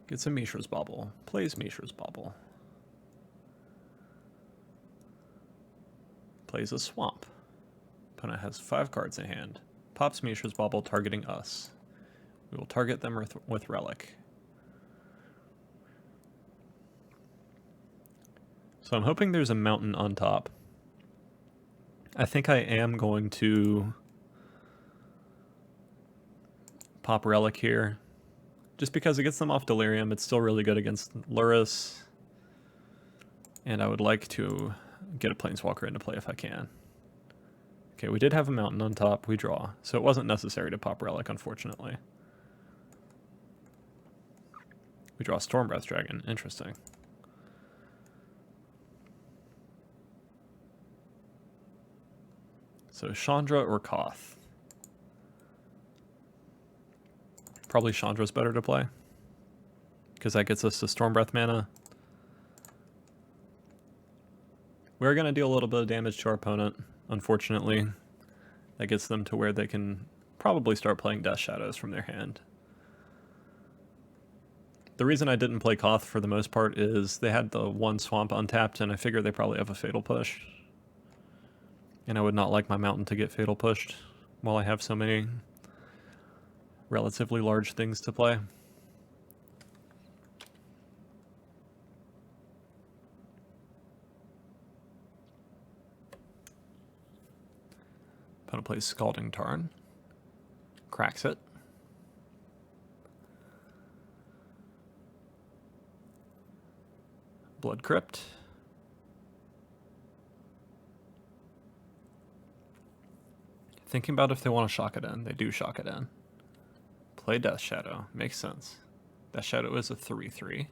Gets a Mishra's Bauble. Plays Mishra's Bauble. Plays a Swamp. Opponent has 5 cards in hand. Pops Mishra's Bauble, targeting us. We will target them with Relic. So I'm hoping there's a mountain on top. I think I am going to pop Relic here. Just because it gets them off Delirium, it's still really good against Lurrus. And I would like to get a Planeswalker into play if I can. Okay, we did have a mountain on top, we draw. So it wasn't necessary to pop Relic, unfortunately. We draw Stormbreath Dragon, interesting. So Chandra or Koth? Probably Chandra's better to play, because that gets us to Stormbreath mana. We're going to deal a little bit of damage to our opponent, unfortunately. That gets them to where they can probably start playing Death Shadows from their hand. The reason I didn't play Koth for the most part is they had the 1 swamp untapped, and I figured they probably have a Fatal Push. And I would not like my mountain to get Fatal Pushed while I have so many relatively large things to play. Opponent plays Scalding Tarn. Cracks it. Blood Crypt. Thinking about if they want to shock it in. They do shock it in. Play Death Shadow. Makes sense. Death Shadow is a 3/3.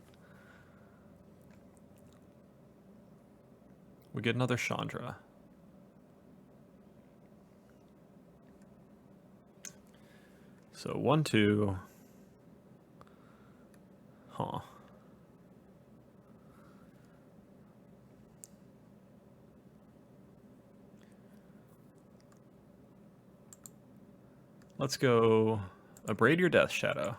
We get another Chandra. So 1/2. Huh. Let's go Abrade your Death Shadow.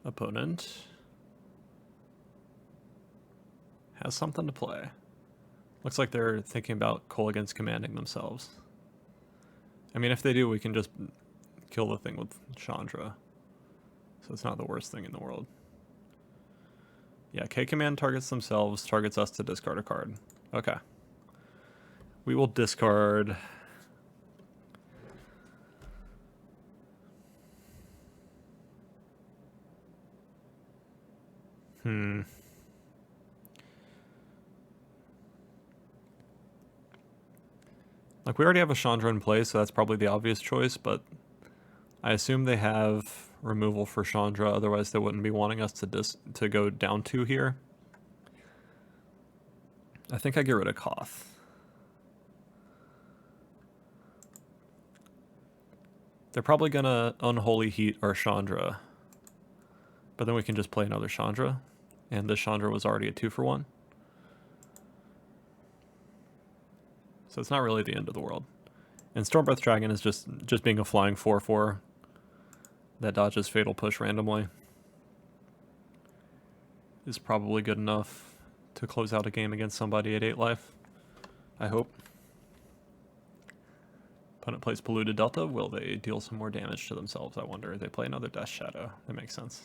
Opponent has something to play. Looks like they're thinking about Kolaghan's commanding themselves. I mean, if they do, we can just kill the thing with Chandra. So it's not the worst thing in the world. Yeah, K-Command targets themselves, targets us to discard a card. Okay. We will discard... Like, we already have a Chandra in place, so that's probably the obvious choice, but I assume they have removal for Chandra, otherwise they wouldn't be wanting us to go down 2 here. I think I get rid of Koth. They're probably gonna Unholy Heat our Chandra, but then we can just play another Chandra, and this Chandra was already a 2-for-1. So it's not really the end of the world. And Stormbreath Dragon is just being a flying 4/4 that dodges Fatal Push randomly. Is probably good enough to close out a game against somebody at 8 life. I hope. Opponent plays Polluted Delta. Will they deal some more damage to themselves? I wonder. They play another Death Shadow. That makes sense.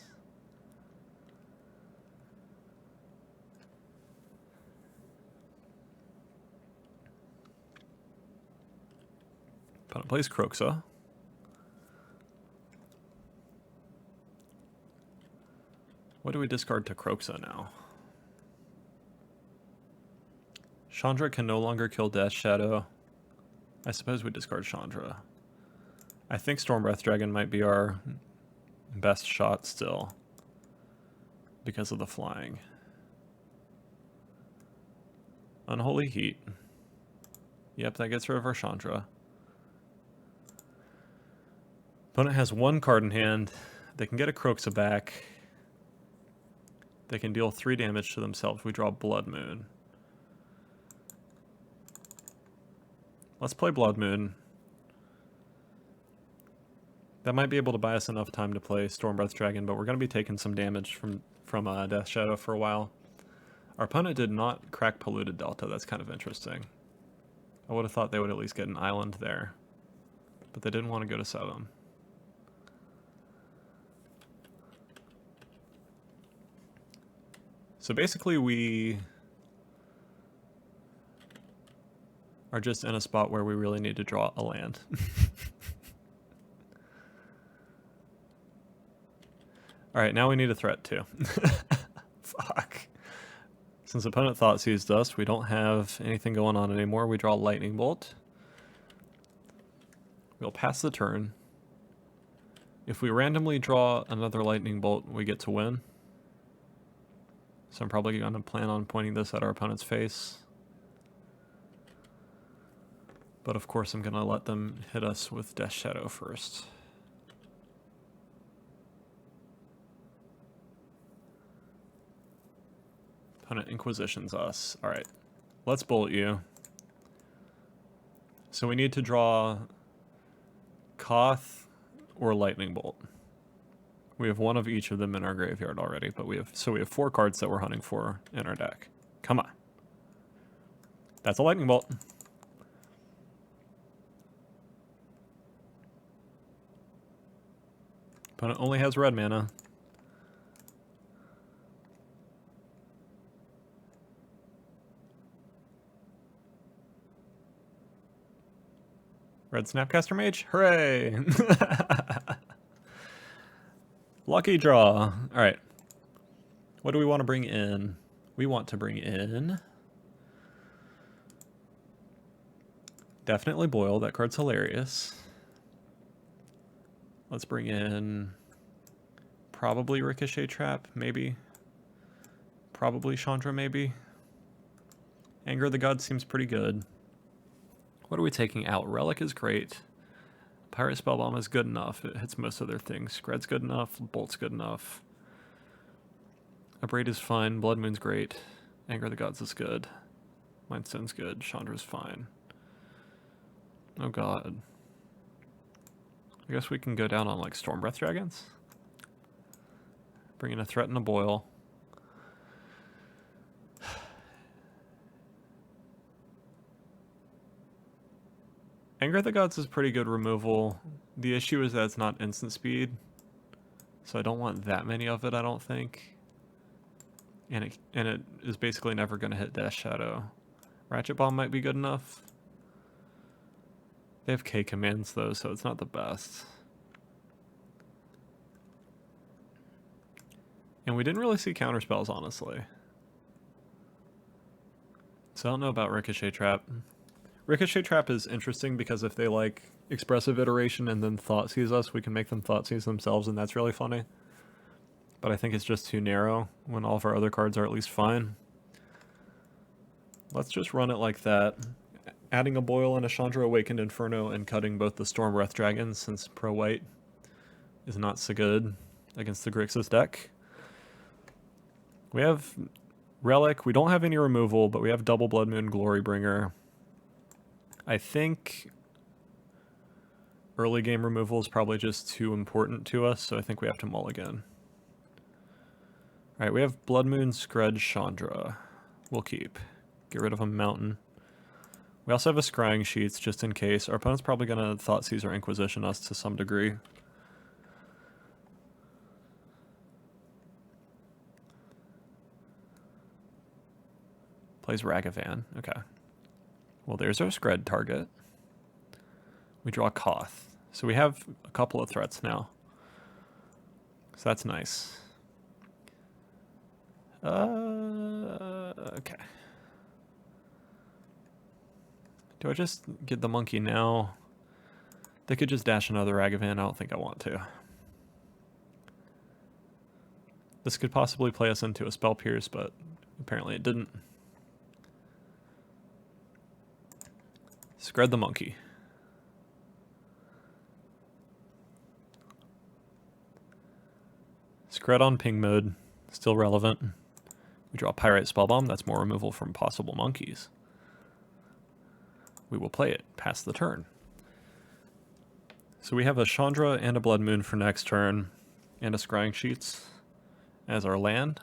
Opponent plays Kroxa. What do we discard to Kroxa now? Chandra can no longer kill Death Shadow. I suppose we discard Chandra. I think Stormbreath Dragon might be our best shot still because of the flying. Unholy Heat. Yep, that gets rid of our Chandra. Opponent has 1 card in hand. They can get a Kroxa back. They can deal 3 damage to themselves. We draw Blood Moon. Let's play Blood Moon. That might be able to buy us enough time to play Stormbreath Dragon, but we're going to be taking some damage from Death Shadow for a while. Our opponent did not crack Polluted Delta. That's kind of interesting. I would have thought they would at least get an island there, but they didn't want to go to 7. So basically we are just in a spot where we really need to draw a land. Alright, now we need a threat too. Fuck. Since opponent thought seized us, we don't have anything going on anymore. We draw Lightning Bolt. We'll pass the turn. If we randomly draw another Lightning Bolt, we get to win. So I'm probably going to plan on pointing this at our opponent's face. But of course I'm going to let them hit us with Death Shadow first. Opponent Inquisitions us. Alright, let's bolt you. So we need to draw Koth or Lightning Bolt. We have one of each of them in our graveyard already, but we have 4 cards that we're hunting for in our deck. Come on. That's a lightning bolt. Opponent only has red mana. Red Snapcaster Mage? Hooray! Lucky draw. Alright. What do we want to bring in? We want to bring in... Definitely Boil. That card's hilarious. Let's bring in... Probably Ricochet Trap, maybe. Probably Chandra, maybe. Anger of the Gods seems pretty good. What are we taking out? Relic is great. Pirate Spellbomb is good enough. It hits most of their things. Skred's good enough. Bolt's good enough. Abrade is fine. Blood Moon's great. Anger of the Gods is good. Mindstone's good. Chandra's fine. Oh god. I guess we can go down on like Storm Breath Dragons. Bring in a threat and a boil. Anger of the Gods is pretty good removal. The issue is that it's not instant speed, so I don't want that many of it, I don't think. And it is basically never going to hit Death Shadow. Ratchet Bomb might be good enough. They have K commands though, so it's not the best. And we didn't really see counterspells, honestly. So I don't know about Ricochet Trap. Ricochet Trap is interesting because if they like Expressive Iteration and then Thoughtseize us, we can make them Thoughtseize themselves, and that's really funny. But I think it's just too narrow when all of our other cards are at least fine. Let's just run it like that. Adding a Boil and a Chandra Awakened Inferno and cutting both the Storm Breath Dragons, since pro-white is not so good against the Grixis deck. We have Relic. We don't have any removal, but we have double Blood Moon Glorybringer. I think early game removal is probably just too important to us, so I think we have to mulligan. Alright, we have Blood Moon, Skred, Chandra. We'll keep. Get rid of a Mountain. We also have a Scrying Sheets, just in case. Our opponent's probably going to Thoughtseize or Inquisition us to some degree. Plays Ragavan. Okay. Well, there's our Skred target. We draw Koth. So we have a couple of threats now. So that's nice. Okay. Do I just get the monkey now? They could just dash another Ragavan. I don't think I want to. This could possibly play us into a Spell Pierce, but apparently it didn't. Skred the monkey. Skred on ping mode, still relevant. We draw Pirate Spellbomb, that's more removal from possible monkeys. We will play it, pass the turn. So we have a Chandra and a Blood Moon for next turn, and a Scrying Sheets as our land.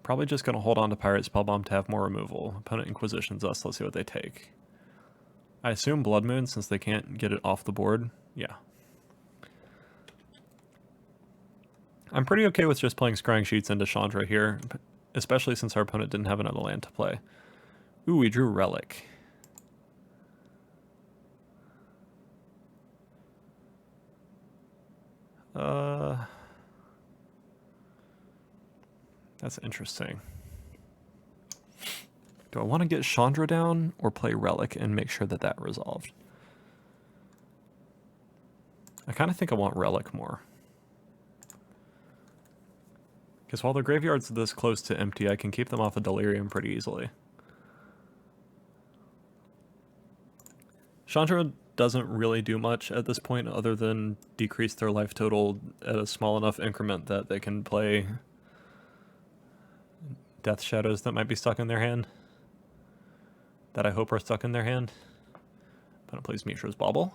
Probably just going to hold on to Pirate Spellbomb to have more removal. Opponent Inquisitions us, let's see what they take. I assume Blood Moon, since they can't get it off the board. Yeah. I'm pretty okay with just playing Scrying Sheets into Chandra here, especially since our opponent didn't have another land to play. Ooh, we drew Relic. That's interesting. Do I want to get Chandra down or play Relic and make sure that that resolved? I kind of think I want Relic more. Because while the graveyard's this close to empty, I can keep them off of Delirium pretty easily. Chandra doesn't really do much at this point other than decrease their life total at a small enough increment that they can play Death Shadows that might be stuck in their hand. That I hope are stuck in their hand. Opponent plays Mishra's Bauble.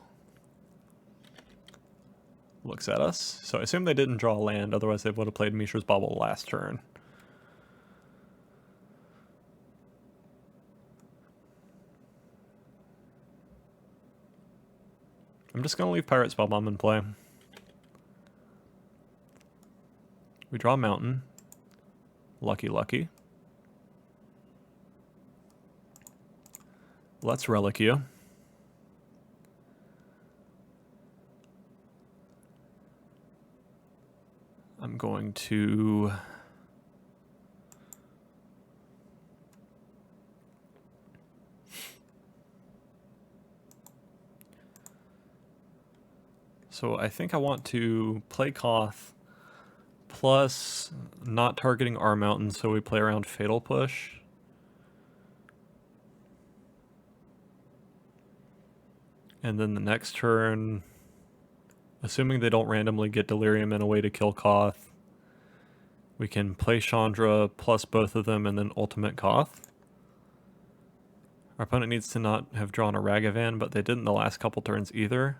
looks at us. So I assume they didn't draw a land, otherwise they would have played Mishra's Bauble last turn. I'm just going to leave Pirate Spellbomb in play. We draw a Mountain. Lucky, lucky. Let's Relic you. I'm going to... So I think I want to play Koth, plus not targeting our mountain, so we play around Fatal Push. And then the next turn, assuming they don't randomly get Delirium in a way to kill Koth, we can play Chandra plus both of them and then Ultimate Koth. Our opponent needs to not have drawn a Ragavan, but they didn't the last couple turns either.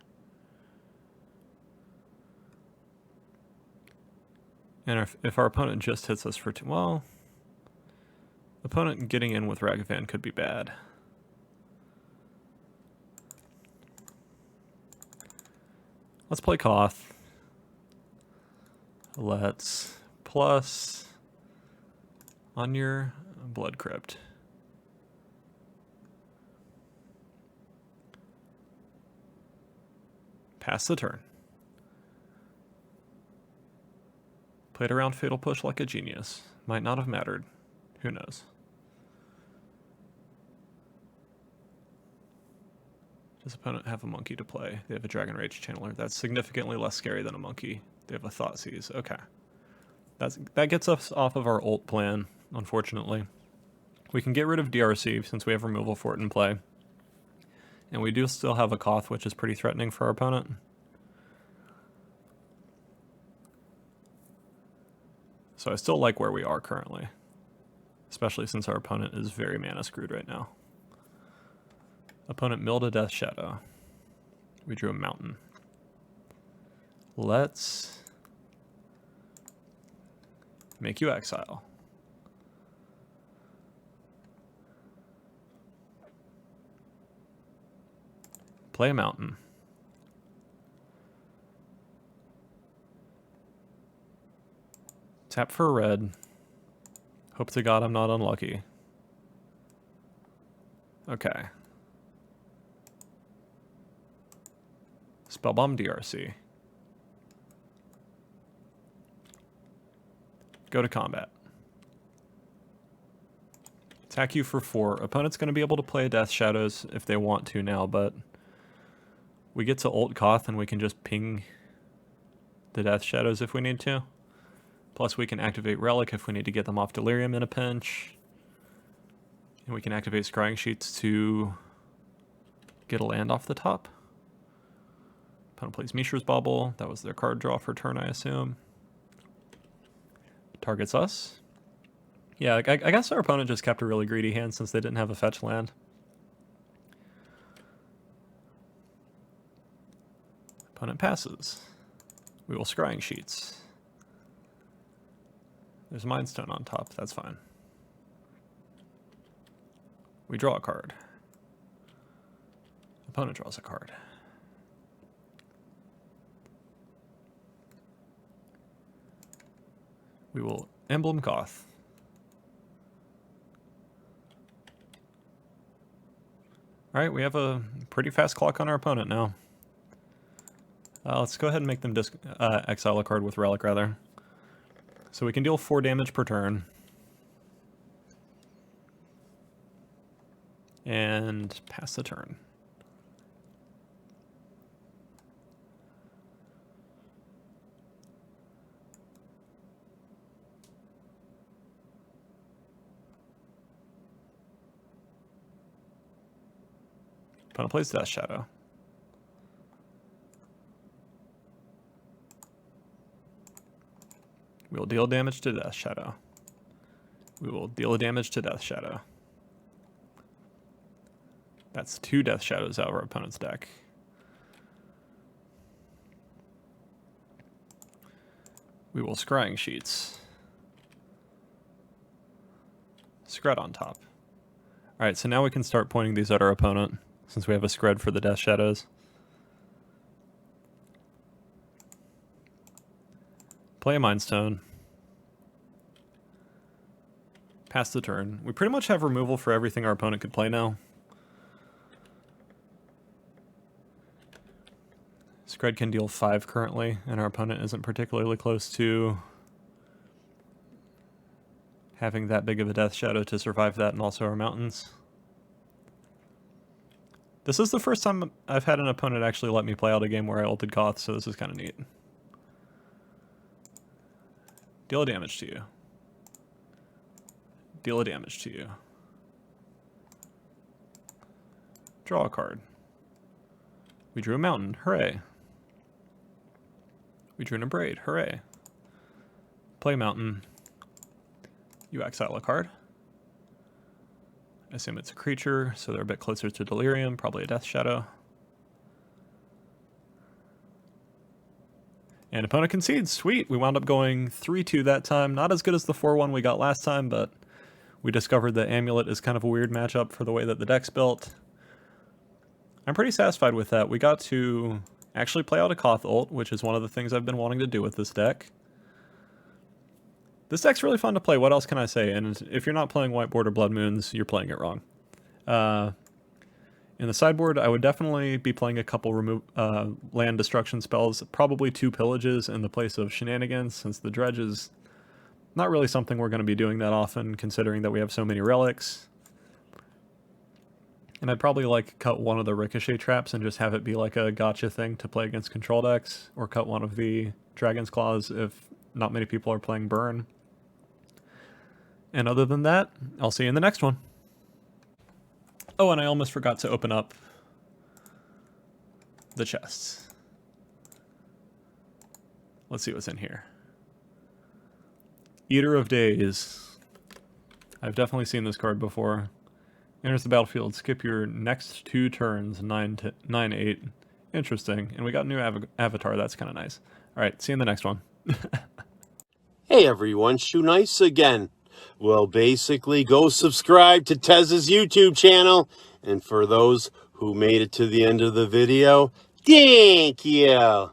And if our opponent just hits us for 2, well, opponent getting in with Ragavan could be bad. Let's play Koth. Let's plus on your Blood Crypt. Pass the turn. Played around Fatal Push like a genius. Might not have mattered. Who knows? Does opponent have a monkey to play? They have a Dragon Rage Channeler. That's significantly less scary than a monkey. They have a Thoughtseize. Okay. That gets us off of our ult plan, unfortunately. We can get rid of DRC since we have removal for it in play. And we do still have a Koth, which is pretty threatening for our opponent. So I still like where we are currently, especially since our opponent is very mana screwed right now. Opponent milled a Death Shadow. We drew a Mountain. Let's make you exile. Play a Mountain. Tap for a red. Hope to God I'm not unlucky. Okay. Spellbomb DRC. Go to combat. Attack you for 4. Opponent's going to be able to play Death Shadows if they want to now, but we get to ult Koth and we can just ping the Death Shadows if we need to. Plus we can activate Relic if we need to get them off Delirium in a pinch. And we can activate Scrying Sheets to get a land off the top. Opponent plays Mishra's Bauble. That was their card draw for turn, I assume. Targets us. Yeah, I guess our opponent just kept a really greedy hand since they didn't have a fetch land. Opponent passes. We will Scrying Sheets. There's Mind Stone on top, that's fine. We draw a card. Opponent draws a card. We will Emblem Koth. Alright, we have a pretty fast clock on our opponent now. Let's go ahead and make them exile a card with Relic, rather. So we can deal 4 damage per turn. And pass the turn. Opponent plays Death Shadow. We will deal damage to Death Shadow. We will deal damage to Death Shadow. That's 2 Death Shadows out of our opponent's deck. We will scrying sheets. Skred on top. Alright, so now we can start pointing these at our opponent, since we have a Skred for the Death Shadows. Play a Mind Stone. Pass the turn. We pretty much have removal for everything our opponent could play now. Skred can deal 5 currently, and our opponent isn't particularly close to having that big of a Death Shadow to survive that, and also our mountains. This is the first time I've had an opponent actually let me play out a game where I ulted Goth, so this is kind of neat. Deal a damage to you. Deal a damage to you. Draw a card. We drew a mountain. Hooray. We drew an Abrade. Hooray. Play mountain. You exile a card. I assume it's a creature, so they're a bit closer to Delirium, probably a Death Shadow. And opponent concedes. Sweet. We wound up going 3-2 that time. Not as good as the 4-1 we got last time, but we discovered that Amulet is kind of a weird matchup for the way that the deck's built. I'm pretty satisfied with that. We got to actually play out a Koth ult, which is one of the things I've been wanting to do with this deck. This deck's really fun to play. What else can I say? And if you're not playing Whiteboard or Blood Moons, you're playing it wrong. In the sideboard, I would definitely be playing a couple land destruction spells, probably 2 Pillages in the place of Shenanigans, since the Dredge is not really something we're going to be doing that often, considering that we have so many relics. And I'd probably like cut one of the Ricochet traps and just have it be like a gotcha thing to play against control decks, or cut one of the Dragon's Claws if not many people are playing Burn. And other than that, I'll see you in the next one. Oh, and I almost forgot to open up the chests. Let's see what's in here. Eater of Days. I've definitely seen this card before. Enters the battlefield. Skip your next 2 turns, 9-8. Interesting. And we got a new avatar. That's kind of nice. All right, see you in the next one. Hey everyone, Shoe Nice again. Well, basically, go subscribe to Tezzey's YouTube channel. And for those who made it to the end of the video, thank you.